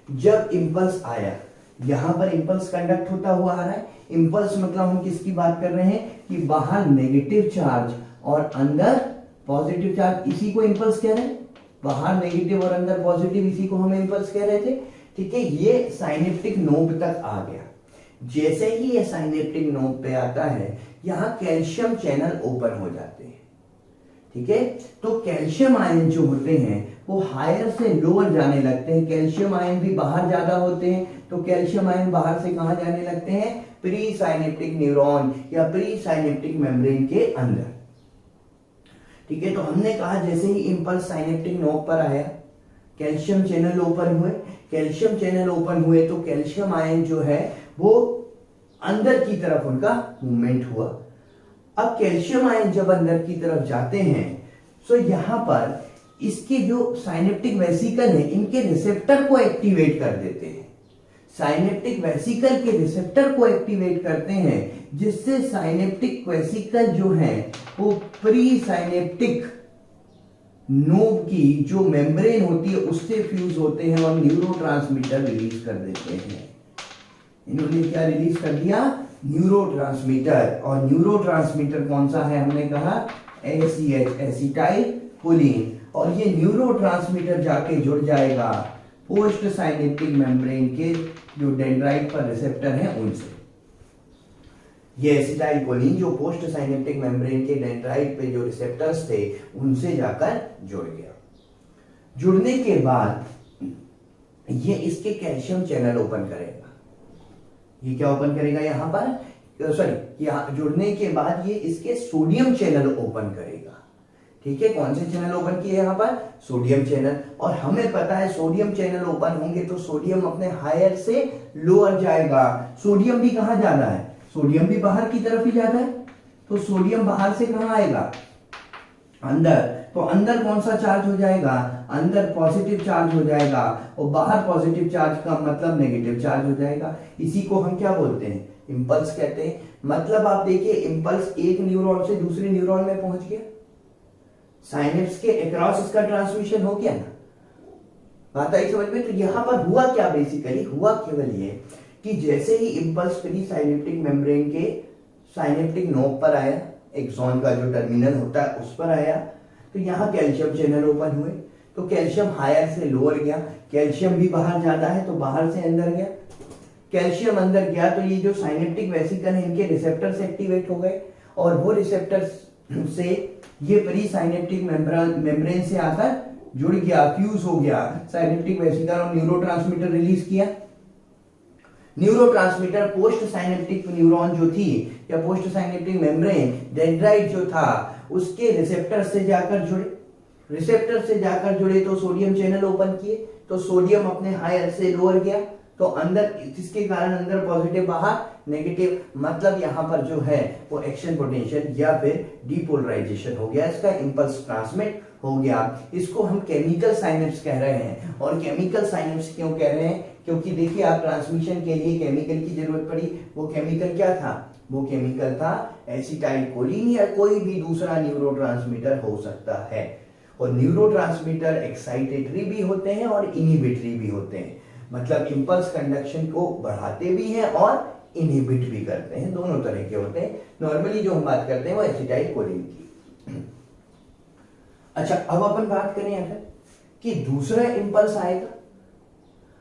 जब इंपल्स आया, यहां पर इंपल्स कंडक्ट होता हुआ आ रहा है। इंपल्स मतलब हम किसकी बात कर रहे हैं कि बाहर नेगेटिव चार्ज और अंदर पॉजिटिव चार्ज, इसी को इंपल्स कह रहे हैं। बाहर नेगेटिव और अंदर पॉजिटिव, इसी को हम इंपल्स कह रहे थे, ठीक है। ये साइनेप्टिक नोब तक आ गया। जैसे ही ये साइनेप्टिक नोब पे आता है, यहां कैल्शियम चैनल ओपन हो जाते हैं, ठीक है। तो कैल्शियम आयन जो होते हैं वो हायर से लोअर जाने लगते हैं। कैल्शियम आयन भी बाहर ज्यादा होते हैं, तो कैल्शियम आयन बाहर से कहां जाने लगते हैं, प्री साइनेप्टिक न्यूरॉन या प्री साइनेप्टिक मेम्ब्रेन के अंदर, ठीक है। तो हमने कहा जैसे ही इंपल्स साइनेप्टिक नोब पर आया, कैल्शियम चैनल ओपन हुए। कैल्शियम चैनल ओपन हुए तो कैल्शियम आयन जो है वो अंदर की तरफ उनका मूवमेंट हुआ। अब कैल्शियम आयन जब अंदर की तरफ जाते हैं, तो यहां पर इसके जो साइनेप्टिक वेसिकल है, इनके रिसेप्टर को एक्टिवेट कर देते हैं। साइनेप्टिक वेसिकल के रिसेप्टर को एक्टिवेट करते हैं, जिससे साइनेप्टिक वेसिकल जो है वो प्री साइनेप्टिक नोब की जो मेम्ब्रेन होती है उससे फ्यूज होते हैं और न्यूरोट्रांसमीटर रिलीज कर देते हैं। इन्होंने क्या रिलीज कर दिया, न्यूरोट्रांसमीटर। और न्यूरोट्रांसमीटर कौन सा है, हमने कहा ACH एसिटाइल कोलिन। और ये न्यूरोट्रांसमीटर जाके जुड़ जाएगा पोस्ट साइनेप्टिक मेम्ब्रेन के जो डेंड्राइट पर रिसेप्टर हैं उनसे। ये एसिटाइल कोलिन जो पोस्ट साइनेप्टिक मेम्ब्रेन के डेंड्राइट पे जो रिसेप्टर्स थे उनसे जाकर जुड़ गया। जुड़ने के बाद ये इसके कैल्शियम चैनल ओपन करेगा। ये क्या ओपन करेगा, यहां पर सॉरी, यहां जुड़ने के बाद ये इसके सोडियम चैनल ओपन करेगा, ठीक है। कौन से चैनल ओपन किए यहां पर, सोडियम चैनल। और हमें पता है सोडियम चैनल ओपन होंगे तो सोडियम अपने हायर से लोअर जाएगा। सोडियम भी कहां जाना है, सोडियम भी बाहर की तरफ ही जाना है, तो सोडियम बाहर से कहां आएगा, अंदर। तो अंदर कौन सा चार्ज हो जाएगा, अंदर पॉजिटिव चार्ज हो जाएगा, और बाहर पॉजिटिव चार्ज का मतलब नेगेटिव चार्ज हो जाएगा। इसी को हम क्या बोलते हैं, इम्पल्स कहते हैं। मतलब आप देखिए इम्पल्स एक न्यूरॉन से दूसरे न्यूरॉन में पहुंच गया, साइनेप्स के अक्रॉस इसका ट्रांसमिशन हो गया ना, बात आई समझ में। तो यहां पर हुआ क्या, बेसिकली हुआ केवल ये कि जैसे ही इम्पल्स प्री साइनेप्टिक मेम्ब्रेन के साइनेप्टिक नोब पर आया, एक्सॉन का जो टर्मिनल होता है उस पर आया, तो यहाँ कैल्शियम चैनल ओपन हुए, तो कैल्शियम हायर से लोअर गया, कैल्शियम भी बाहर जाता है तो बाहर से अंदर गया, कैल्शियम अंदर गया तो ये जो साइनेप्टिक वेसिकल है इनके रिसेप्टर्स एक्टिवेट हो गए, और वो रिसेप्टर्स से ये प्री साइनेप्टिक मेम्ब्रेन से आकर जुड़ गया, फ्यूज हो गया साइनेप्टिक वेसिकल और न्यूरोट्रांसमीटर रिलीज किया। न्यूरोट्रांसमीटर पोस्ट साइनेप्टिक न्यूरॉन जो थी या पोस्ट साइनेप्टिक मेम्ब्रेन डेंड्राइट जो था उसके रिसेप्टर से जाकर जुड़े, रिसेप्टर से जाकर जुड़े तो सोडियम चैनल ओपन किए, तो सोडियम अपने हायर से लोअर गया, तो अंदर जिसके कारण अंदर पॉजिटिव बाहर नेगेटिव, मतलब यहां पर जो है वो एक्शन पोटेंशियल या फिर डीपोलराइजेशन हो गया, इसका इंपल्स ट्रांसमिट हो गया। इसको हम केमिकल साइनेप्स कह रहे हैं। और केमिकल साइनेप्स क्यों कह रहे हैं, क्योंकि देखिए आप ट्रांसमिशन के लिए केमिकल की जरूरत पड़ी, वो केमिकल क्या था, वो केमिकल था एसिटाइल कोलिन या कोई भी दूसरा न्यूरोट्रांसमीटर हो सकता है। और न्यूरोट्रांसमीटर एक्साइटेटरी भी होते हैं और इनहिबिटरी भी होते हैं, मतलब इंपल्स कंडक्शन को बढ़ाते भी हैं और इनहिबिट भी करते हैं, दोनों तरह के होते हैं। नॉर्मली जो हम बात करते हैं वो एसिटाइल कोलिन की। अच्छा, अब अपन बात करें अगर कि दूसरा इंपल्स आएगा।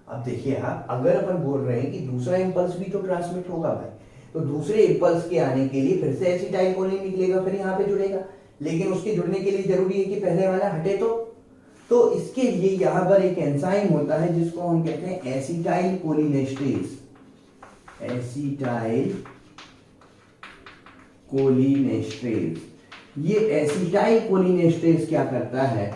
अब देखिए आप, अगर अपन बोल रहे हैं कि दूसरा इंपल्स भी तो ट्रांसमिट होगा भाई, तो दूसरे इंपल्स के आने के लिए फिर से एसिटाइल कोलिन निकलेगा, फिर यहाँ पे जुड़ेगा, लेकिन उसके जुड़ने के लिए जरूरी है कि पहले वाला हटे। तो इसके लिए यहां पर एक एंजाइम होता है जिसको हम कहते हैं एसिटाइल कोलिनेस्टेज। एसिटाइल कोलिनेस्टेज, ये एसिटाइल कोलिनेस्टेज क्या करता है,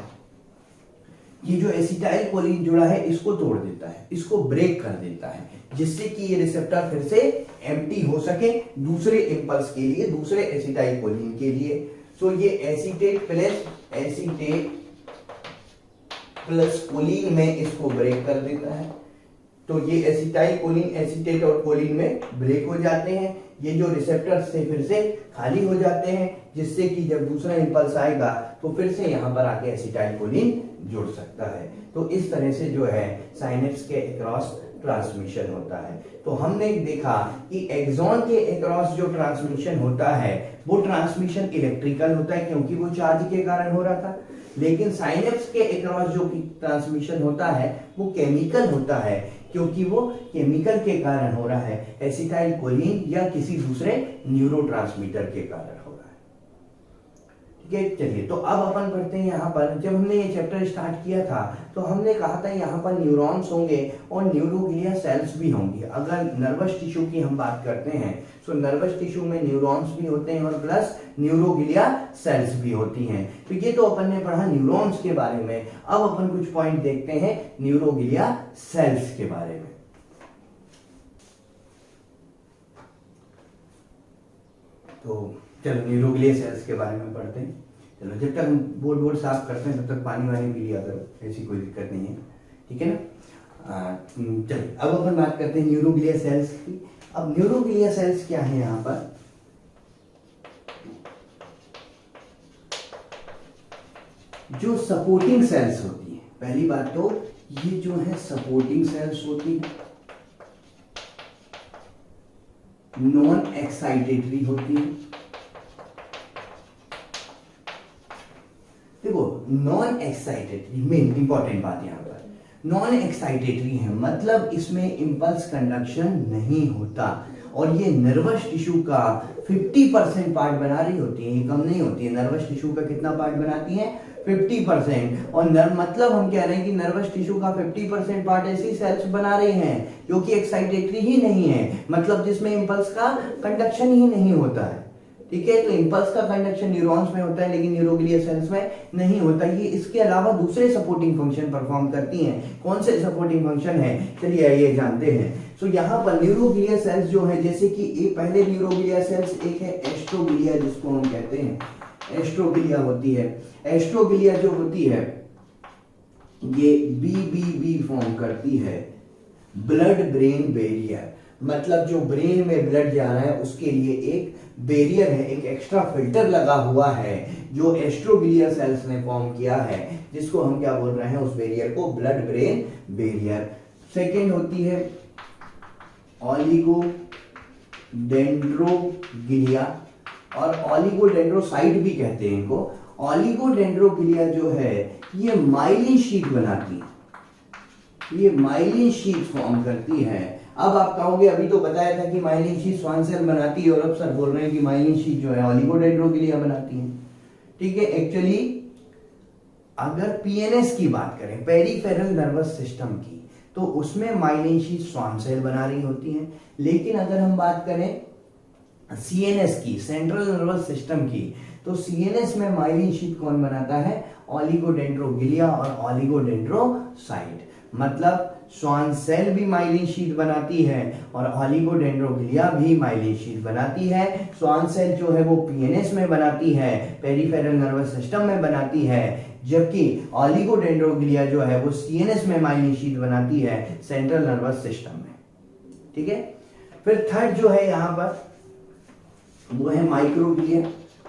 ये जो एसिटाइल कोलिन जुड़ा है इसको तोड़ देता है, इसको ब्रेक कर देता है, जिससे कि ये रिसेप्टर फिर से एम्प्टी हो सके दूसरे इंपल्स के लिए, दूसरे एसिटाइल कोलिन के लिए। सो ये एसीटेट प्लस कोलिन में इसको ब्रेक कर देता है, तो ये एसिटाइल कोलिन एसीटेट और कोलिन में ब्रेक हो जाते हैं, ये जो रिसेप्टर से फिर से खाली हो जाते हैं, जिससे कि जब दूसरा इंपल्स आएगा तो फिर से यहाँ पर आके एसिटाइल कोलिन जुड़ सकता है। तो इस तरह से जो है साइनेप्स के अक्रॉस ट्रांसमिशन होता है। तो हमने देखा कि एक्सॉन के अक्रॉस जो ट्रांसमिशन होता है वो ट्रांसमिशन इलेक्ट्रिकल होता है क्योंकि वो चार्ज के कारण हो रहा था, लेकिन साइनेप्स के अक्रॉस जो ट्रांसमिशन होता है वो केमिकल होता है क्योंकि वो केमिकल के कारण हो रहा है, एसिटाइल कोलिन या किसी दूसरे न्यूरोट्रांसमीटर के कारण हो रहा है। ठीक है, चलिए तो अब अपन पढ़ते हैं यहाँ पर। जब हमने ये चैप्टर स्टार्ट किया था तो हमने कहा था यहाँ पर न्यूरॉन्स होंगे और न्यूरोग्लिया सेल्स भी होंगे। अगर नर्वस टिश्यू की हम बात करते हैं तो नर्वस टिश्यू में न्यूरॉन्स भी होते हैं और प्लस न्यूरोग्लिया सेल्स भी होती हैं। तो ये तो अपन ने पढ़ा न्यूरॉन्स के बारे में। अब अपन कुछ पॉइंट देखते हैं न्यूरोग्लिया सेल्स के बारे में। तो चलो न्यूरोग्लिया सेल्स के बारे में पढ़ते हैं। चलो जब तक हम बोर्ड साफ करते हैं तब तक पानी वानी पी लिया करो, ऐसी कोई दिक्कत नहीं है, ठीक है ना। चलिए अब अपन बात करते हैं न्यूरोग्लिया सेल्स की। अब न्यूरोग्लिया सेल्स क्या है यहाँ पर, जो सपोर्टिंग सेल्स होती है। पहली बात तो ये जो है सपोर्टिंग सेल्स होती है, नॉन एक्साइटेटरी होती है। देखो नॉन एक्साइटेटरी मेन इंपॉर्टेंट बात यहां पर, नॉन एक्साइटेटरी है मतलब इसमें इंपल्स कंडक्शन नहीं होता और ये नर्वस टिश्यू का 50% पार्ट बना रही होती है, ये कम नहीं होती है। नर्वस टिश्यू का कितना पार्ट बनाती है, 50%। और मतलब हम कह रहे हैं कि नर्वस टिश्यू का 50% पार्ट ऐसी सेल्स बना रहे हैं जो कि एक्साइटेटरी ही नहीं है, मतलब जिसमें इंपल्स का कंडक्शन ही नहीं होता है। ठीक है, तो इंपल्स का कंडक्शन न्यूरॉन्स में होता है लेकिन न्यूरोग्लिया सेल्स में नहीं होता। ये इसके अलावा दूसरे सपोर्टिंग फंक्शन परफॉर्म करती हैं। कौन से सपोर्टिंग फंक्शन है, चलिए ये जानते हैं। तो यहाँ पर न्यूरोग्लिया सेल्स जो है, जैसे कि एक पहले न्यूरोग्लिया सेल्स एक है एस्ट्रोग्लिया जिसको हम कहते हैं, एस्ट्रोग्लिया होती है। एस्ट्रोग्लिया जो होती है ये BBB फॉर्म करती है, ब्लड ब्रेन बैरियर। मतलब जो ब्रेन में ब्लड जा रहा है उसके लिए एक बैरियर है, एक एक्स्ट्रा फिल्टर लगा हुआ है जो एस्ट्रोग्लिया सेल्स ने फॉर्म किया है, जिसको हम क्या बोल रहे हैं, उस बैरियर को ब्लड ब्रेन बैरियर। सेकेंड होती है ओलिगोडेंड्रोग्लिया और ओलिगोडेंड्रोसाइट भी कहते हैं इनको। ओलिगोडेंड्रोग्लिया जो है ये माइलिन शीट बनाती है, ये माइलिन शीट फॉर्म करती है। अब आप कहोगे अभी तो बताया था कि माइलिन शीट श्वान सेल बनाती है और अब सर बोल रहे हैं कि माइलिन शीट जो है ओलिगोडेंड्रोग्लिया बनाती है। ठीक है, एक्चुअली अगर पीएनएस की बात करें, पेरिफेरल नर्वस सिस्टम की, तो उसमें माइलिन शीट श्वान सेल बना रही होती हैं। लेकिन अगर हम बात करें सीएनएस की, सेंट्रल नर्वस सिस्टम की, तो सीएनएस में माइलिन शीट कौन बनाता है, ओलिगोडेंड्रोग्लिया और ओलिगोडेंड्रोसाइट। मतलब श्वान सेल भी माइलिन शीट बनाती है और ओलिगोडेंड्रोग्लिया भी माइलिन शीट बनाती है। श्वान सेल जो है वो पीएनएस में बनाती है, पेरिफेरल नर्वस सिस्टम में बनाती है, जबकि ओलिगोडेंड्रोग्लिया जो है वो सीएनएस में माइलिन शीट बनाती है, सेंट्रल नर्वस सिस्टम में। ठीक है, फिर थर्ड जो है यहाँ पर वो है माइक्रोग्लिया।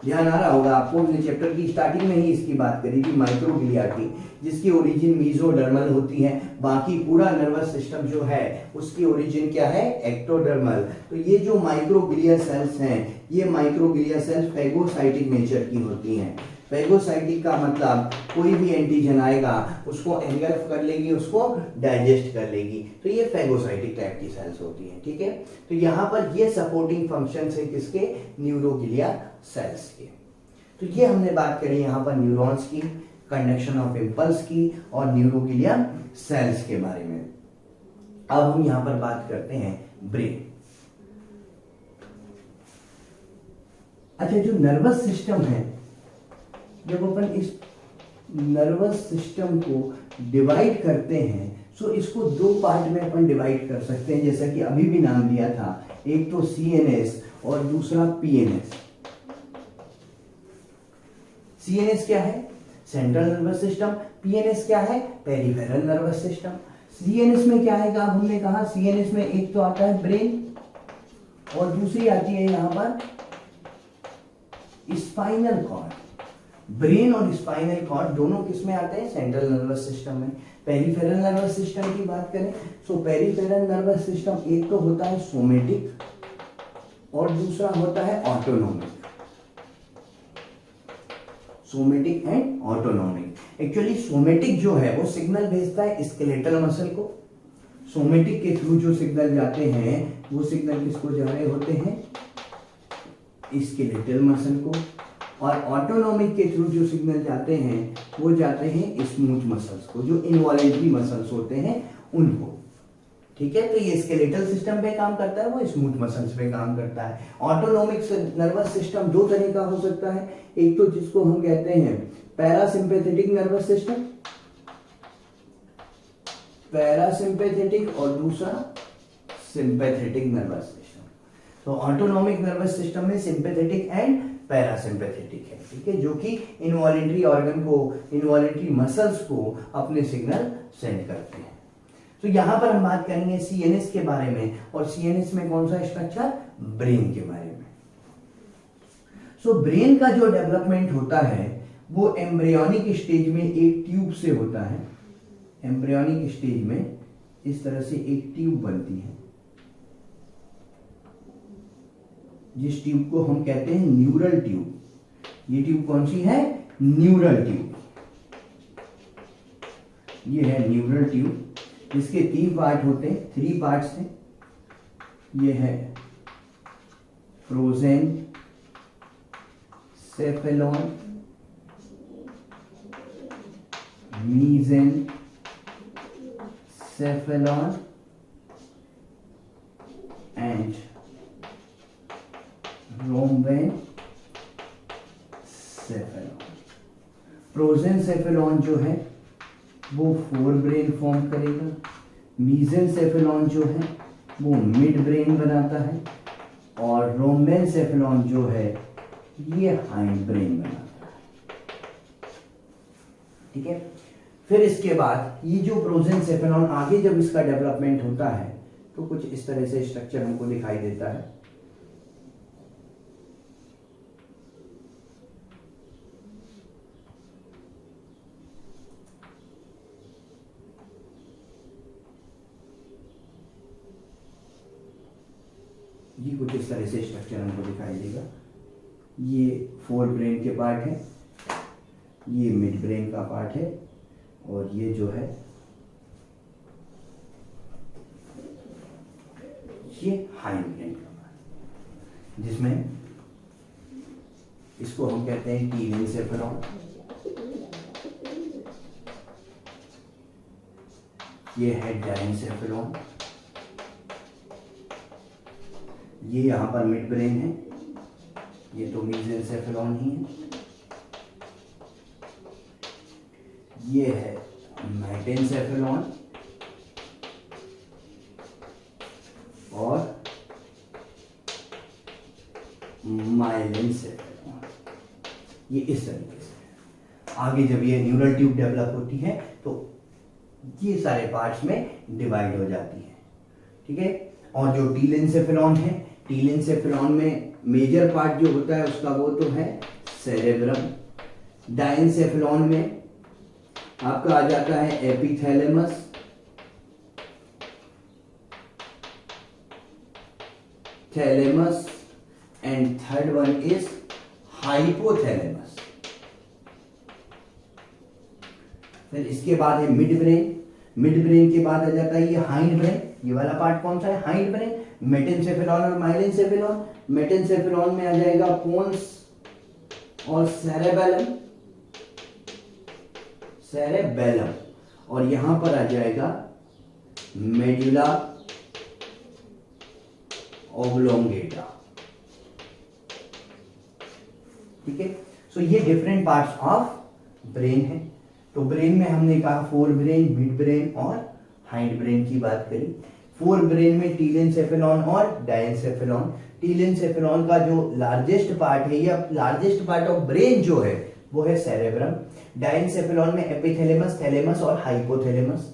ध्यान आ रहा होगा आपको, हमने चैप्टर की स्टार्टिंग में ही इसकी बात करी थी माइक्रोग्लिया की, जिसकी ओरिजिन मीजोडर्मल होती है। बाकी पूरा नर्वस सिस्टम जो है उसकी ओरिजिन क्या है, एक्टोडर्मल। तो ये जो माइक्रोग्लिया सेल्स हैं, ये माइक्रोग्लिया सेल्स फैगोसाइटिक नेचर की होती हैं। फैगोसाइटिक का मतलब कोई भी एंटीजन आएगा उसको एंगल्फ कर लेगी, उसको डाइजेस्ट कर लेगी, तो ये फैगोसाइटिक टाइप की सेल्स होती हैं। ठीक है, तो यहाँ पर ये सपोर्टिंग फंक्शंस है किसके, न्यूरोग्लिया सेल्स के। तो ये हमने बात करी यहाँ पर न्यूरॉन्स की, कंडक्शन ऑफ इम्पल्स की और न्यूरोग्लिया सेल्स के बारे में। अब हम यहाँ पर बात करते हैं ब्रेन। अच्छा, जो नर्वस सिस्टम है, जब अपन इस नर्वस सिस्टम को डिवाइड करते हैं, सो इसको दो पार्ट में अपन डिवाइड कर सकते हैं, जैसा कि अभी भी नाम दिया था, एक तो सीएनएस और दूसरा पीएनएस। सीएनएस क्या है, सेंट्रल नर्वस सिस्टम। पीएनएस क्या है, पेरिफेरल नर्वस सिस्टम। सीएनएस में क्या है, हमने कहा सीएनएस में एक तो आता है ब्रेन और दूसरी आती है यहां पर स्पाइनल कॉर्ड। ब्रेन और स्पाइनल कॉर्ड दोनों किसमें आते हैं, सेंट्रल नर्वस सिस्टम में। पेरिफेरल नर्वस सिस्टम की बात करें, सो पेरिफेरल नर्वस सिस्टम एक तो होता है सोमेटिक और दूसरा होता है autonomic. Somatic and autonomic. Actually somatic जो है वो सिग्नल भेजता है स्केलेटल मसल को। सोमेटिक के थ्रू जो सिग्नल जाते हैं वो सिग्नल किसको जा रहे होते हैं, स्केलेटल मसल को। और ऑटोनोमिक के थ्रू जो सिग्नल जाते हैं वो जाते हैं स्मूथ मसल्स को, जो इनवॉलेंटरी मसल्स होते हैं उनको। ठीक है, तो ये स्केलेटल सिस्टम पे काम करता है, वो स्मूथ मसल्स पे काम करता है। ऑटोनोमिक नर्वस सिस्टम दो तरह का हो सकता है, एक तो जिसको हम कहते हैं पैरासिम्पैथेटिक नर्वस सिस्टम, पैरासिम्पैथेटिक, और दूसरा सिंपैथेटिक नर्वस सिस्टम। तो ऑटोनोमिक नर्वस सिस्टम में सिंपैथेटिक एंड पैरासिम्पैथेटिक है। ठीक है, जो कि इनवॉलेंटरी ऑर्गन को, इनवॉलेंटरी मसल्स को अपने सिग्नल सेंड करते हैं। तो यहां पर हम बात करेंगे सीएनएस के बारे में, और सीएनएस में कौन सा स्ट्रक्चर, ब्रेन के बारे में। सो ब्रेन का जो डेवलपमेंट होता है वो एम्ब्रियोनिक स्टेज में एक ट्यूब से होता है। एम्ब्रियोनिक स्टेज में इस तरह से एक ट्यूब बनती है, जिस ट्यूब को हम कहते हैं न्यूरल ट्यूब। ये ट्यूब कौन सी है, न्यूरल ट्यूब। ये है न्यूरल ट्यूब, जिसके 3 पार्ट होते हैं, 3 पार्ट्स हैं। ये है प्रोजेन cephalon, मीजेन cephalon and रोम्बेन cephalon. प्रोजेन cephalon जो है वो फोर ब्रेन फॉर्म करेगा। मीजेन सेफेलॉन जो है वो मिड ब्रेन बनाता है, और रोम्बेन सेफेलॉन जो है ये हाइंड ब्रेन बनाता है। ठीक है, फिर इसके बाद ये जो प्रोजेन सेफेलॉन आगे जब इसका डेवलपमेंट होता है तो कुछ इस तरह से स्ट्रक्चर हमको दिखाई देता है। ये कुछ इस तरह से स्ट्रक्चर हमको दिखाई देगा। ये फोर ब्रेन के पार्ट है, ये मिड ब्रेन का पार्ट है, और ये जो है ये हाइंड ब्रेन का पार्ट, जिसमें इसको हम कहते हैं टीलेंसेफेलॉन, ये है डायेंसेफेलॉन, ये यहाँ पर मिड ब्रेन है, ये तो मेसेंसेफेलॉन ही है, ये है मेटेंसेफेलॉन, और माइलेंसेफेलॉन। ये इस तरीके से आगे जब ये न्यूरल ट्यूब डेवलप होती है तो ये सारे पार्ट्स में डिवाइड हो जाती है, ठीक है। और जो टीलेंसेफेलॉन है, टीलेंसेफेलॉन में मेजर पार्ट जो होता है उसका वो तो है सेरेब्रम। डायेंसेफेलॉन में आपका आ जाता है epithalamus, thalamus, and third one is hypothalamus. फिर इसके बाद है मिड ब्रेन। मिड ब्रेन के बाद आ जाता है ये हाइंड ब्रेन। ये वाला पार्ट कौन सा है? Hind brain. मेटेंसेफेलॉन और माइलेंसेफेलॉन। मेटेंसेफेलॉन में आ जाएगा पोन्स और सेरेबेलम, सेरेबेलम, और यहां पर आ जाएगा मेडुला ओब्लोंगेटा, ठीक है। सो ये डिफरेंट पार्ट्स ऑफ ब्रेन है। तो ब्रेन में हमने कहा फोर ब्रेन, मिड ब्रेन और हाइंड ब्रेन की बात करी। फोर ब्रेन में टीलेंसेफेलॉन और डायेंसेफेलॉन। टीलेंसेफेलॉन का जो लार्जेस्ट पार्ट है या लार्जेस्ट पार्ट ऑफ ब्रेन जो है वो है सेरेब्रम। डायेंसेफेलॉन में एपिथैलेमस, थैलेमस और हाइपोथैलेमस।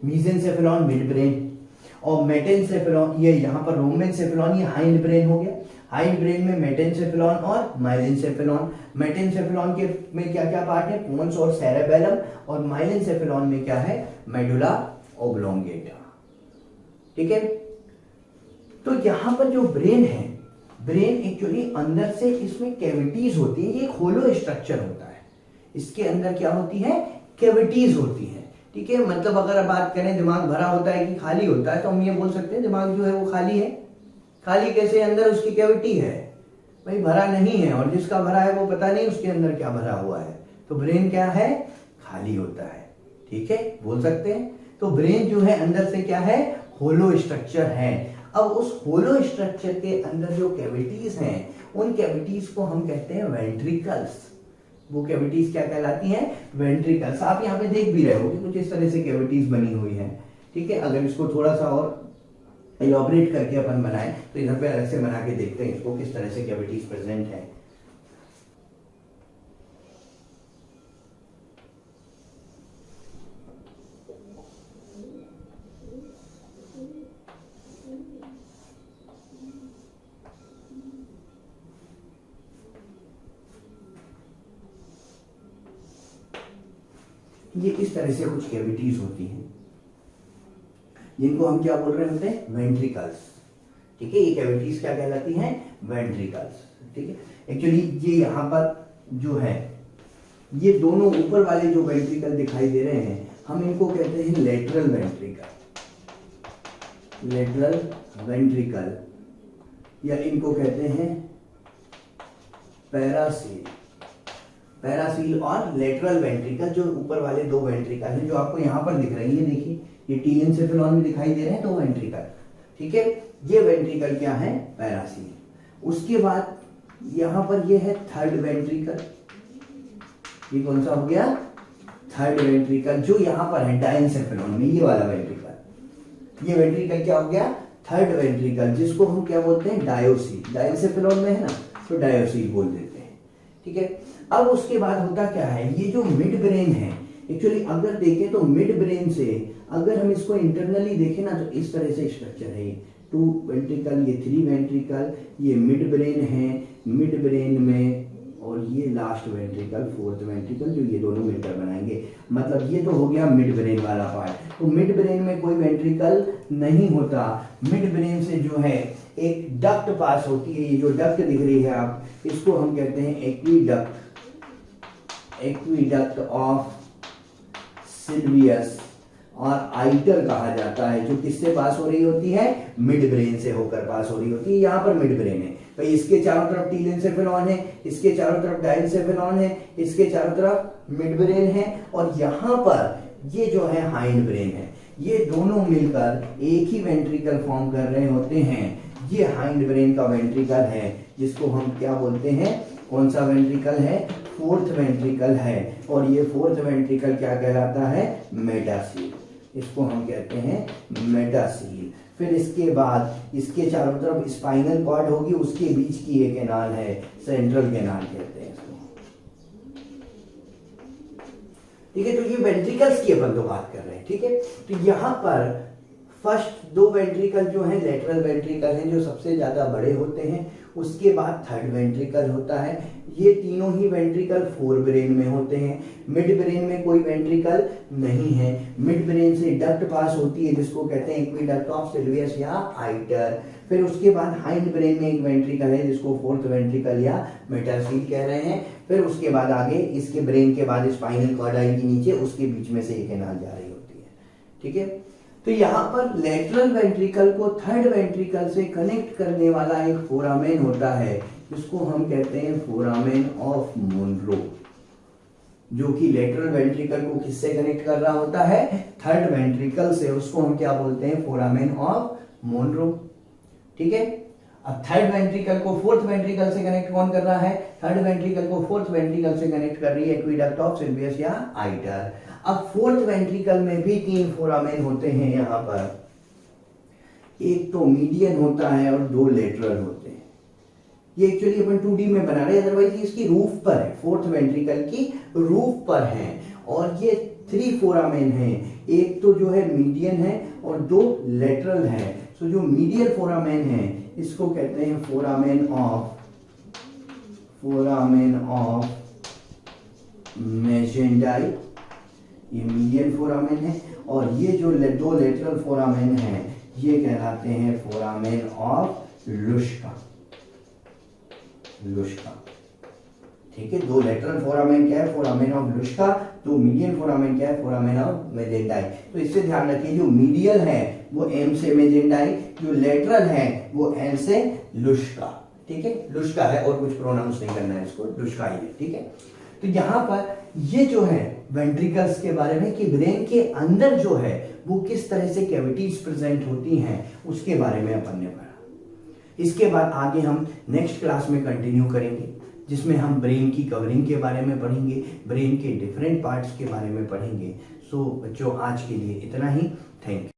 मीसेंसेफेलॉन मिड ब्रेन, और मेटेंसेफेलॉन ये यहाँ पर रोमेंसेफेलॉन ये हाइंड ब्रेन हो गया। हाइंड ब्रेन में मेटेंसेफेलॉन और माइलेंसेफेलॉन। मेटेंसेफेलॉन के में क्या क्या पार्ट है? पोन्स और सेरेबेलम, और माइलेंसेफेलॉन में क्या है? मेडुला ओब्लोंगेटा, ठीक है। तो यहां पर जो ब्रेन है, ब्रेन एक्चुअली अंदर से इसमें कैविटीज होती है। ये एक होलो स्ट्रक्चर होता है। इसके अंदर क्या होती है? कैविटीज होती है, ठीक है। मतलब अगर बात करें दिमाग भरा होता है कि खाली होता है, तो हम ये बोल सकते हैं दिमाग जो है वो खाली है। खाली कैसे? अंदर उसकी कैविटी है, भाई भरा नहीं है, और जिसका भरा है वो पता नहीं उसके अंदर क्या भरा हुआ है। तो ब्रेन क्या है? खाली होता है, ठीक है, बोल सकते हैं। तो ब्रेन जो है अंदर से क्या है? होलो स्ट्रक्चर है। अब उस होलो स्ट्रक्चर के अंदर जो कैविटीज हैं, उन कैविटीज को हम कहते हैं वेंट्रिकल्स। वो कैविटीज क्या कहलाती हैं? वेंट्रिकल्स। आप यहाँ पे देख भी रहे हो कि कुछ इस तरह से कैविटीज बनी हुई है, ठीक है। अगर इसको थोड़ा सा और इलॉबरेट करके अपन बनाए तो इधर पे अलग से बना के देखते हैं इसको किस तरह से कैविटीज प्रेजेंट है। ये इस तरह से कुछ कैविटीज होती हैं जिनको हम क्या बोल रहे होते हैं? वेंट्रिकल्स, ठीक है। ये कैविटीज क्या कहलाती हैं? वेंट्रिकल्स, ठीक है। एक्चुअली ये यहाँ पर जो है, ये दोनों ऊपर वाले जो वेंट्रिकल दिखाई दे रहे हैं, हम इनको कहते हैं लेटरल वेंट्रिकल, लेटरल वेंट्रिकल, या इनको कहते हैं पैरासील। पैरासील और लेटरल वेंट्रिकल, जो ऊपर वाले दो वेंट्रिकल हैं जो आपको यहाँ पर दिख रही है, देखिए ये टीलेंसेफेलॉन में दिखाई दे रहे हैं दो वेंट्रिकल, ठीक है। ये वेंट्रिकल क्या है? पैरासील। उसके बाद यहाँ पर ये है थर्ड वेंट्रिकल। ये कौन सा हो गया? थर्ड वेंट्रिकल, जो यहाँ पर है डायेंसेफेलॉन में, ये वाला वेंट्रिकल। ये वेंट्रिकल क्या हो गया? थर्ड वेंट्रिकल, जिसको हम क्या बोलते हैं? डायोसील। डायेंसेफेलॉन में है ना, तो डायोसील बोल देते हैं, ठीक है। अब उसके बाद होता क्या है? ये जो मिड ब्रेन है, एक्चुअली अगर देखें तो मिड ब्रेन से अगर हम इसको इंटरनली देखें ना तो इस तरह से स्ट्रक्चर है। 2 वेंट्रिकल, ये 3 वेंट्रिकल, ये मिड ब्रेन है, मिड ब्रेन में, और ये लास्ट वेंट्रिकल, 4th वेंट्रिकल, जो ये दोनों मिलकर बनाएंगे। मतलब ये तो हो गया मिड ब्रेन वाला पार्ट। तो मिड ब्रेन में कोई वेंट्रिकल नहीं होता। मिड ब्रेन से जो है एक डक्ट पास होती है। ये जो डक्ट दिख रही है आप, इसको हम कहते हैं एक्वीडक्ट, एक्वीडक्ट ऑफ सिल्वियस और आइटर कहा जाता है, जो किससे पास हो रही होती है? मिड ब्रेन से होकर पास हो रही होती है। यहाँ पर मिड ब्रेन है भाई, इसके चारों तरफ टीलेंसेफेलॉन है, इसके चारों तरफ डायंसेफेलॉन है, इसके चारों तरफ मिड ब्रेन है, और यहाँ पर ये जो है हाइंड ब्रेन है। ये दोनों मिलकर एक ही वेंट्रिकल फॉर्म कर रहे होते हैं। ये हाइंड ब्रेन का वेंट्रिकल है, जिसको हम क्या बोलते हैं? कौन सा वेंट्रिकल है? 4th वेंट्रिकल है। और ये 4th वेंट्रिकल क्या कहलाता है? मेटासील। इसको हम कहते हैं मेटासील। फिर इसके बाद इसके चारों तरफ स्पाइनल कॉर्ड होगी, उसके बीच की एक कैनाल है, सेंट्रल कैनाल कहते हैं इसको। ठीक है, तो ये वेंट्रिकल्स की अपन तो बात कर रहे हैं। ठीक है, तो यहां पर फर्स्ट 2 वेंट्रिकल जो है लेटरल वेंट्रिकल हैं, जो सबसे ज्यादा बड़े होते हैं। उसके बाद 3rd वेंट्रिकल होता है। ये तीनों ही वेंट्रिकल 4 ब्रेन में होते हैं। मिड ब्रेन में कोई वेंट्रिकल नहीं है। मिड ब्रेन से डक्ट पास होती है, जिसको कहते हैं एक्वीडक्ट ऑफ सिल्वियस या आइटर। फिर उसके बाद हाइंड ब्रेन में एक वेंट्रिकल है, जिसको 4th वेंट्रिकल या मेटासील कह रहे हैं। फिर उसके बाद आगे इसके ब्रेन के बाद स्पाइनल कॉर्ड आएगी नीचे, उसके बीच में से एक कैनाल जा रही होती है। ठीक है, तो यहाँ पर लेटरल वेंट्रिकल को 3rd वेंट्रिकल से कनेक्ट करने वाला एक फोरामेन होता है, जिसको हम कहते हैं फोरामेन ऑफ मोनरो, जो कि लेटरल वेंट्रिकल को किससे कनेक्ट कर रहा होता है? 3rd वेंट्रिकल से। उसको हम क्या बोलते हैं? Foramen of Monro. ठीक है, अब 3rd वेंट्रिकल को 4th वेंट्रिकल से कनेक्ट कौन कर रहा है? 3rd वेंट्रिकल को 4th वेंट्रिकल से कनेक्ट कर रही है एक्वीडक्ट ऑफ सिल्वियस या आइटर। अब 4th वेंट्रिकल में भी 3 फोरामेन होते हैं यहाँ पर। एक तो मीडियन होता है और 2 लेटरल होते हैं। ये एक्चुअली अपन 2D में बना रहे हैं, अदरवाइज इसकी रूफ पर है, 4th वेंट्रिकल की रूफ पर है। और ये 3 फोरामेन हैं। एक तो जो है मीडियन है और 2 लेटरल है। तो जो मीडियल फोरामेन है, इसको कहते हैं फोरामेन ऑफ मेजेंडाई। ये मीडियल फोरामेन है। और ये जो 2 लेटरल फोरामेन हैं, ये कहलाते हैं फोरामेन ऑफ लुश्का। ठीक है, 2 लेटरल फोरामेन क्या है? Foramen of Luschka. 2 medial foramen क्या है? Foramen of Magendie. तो इससे ध्यान रखिए, जो मीडियल है वो एम से मेजेंडाई, जो लेटरल है वो एन से लुश्का। ठीक है, लुश्का है और कुछ प्रोनाउंस नहीं करना है इसको, लुश्का ही है। ठीक है, तो यहाँ पर ये जो है वेंट्रिकल्स के बारे में कि ब्रेन के अंदर जो है वो किस तरह से कैविटीज प्रेजेंट होती हैं, उसके बारे में अपन ने पढ़ा। इसके बाद आगे हम नेक्स्ट क्लास में कंटिन्यू करेंगे, जिसमें हम ब्रेन की कवरिंग के बारे में पढ़ेंगे, ब्रेन के डिफरेंट पार्ट्स के बारे में पढ़ेंगे। सो बच्चों, आज के लिए इतना ही। Thank you.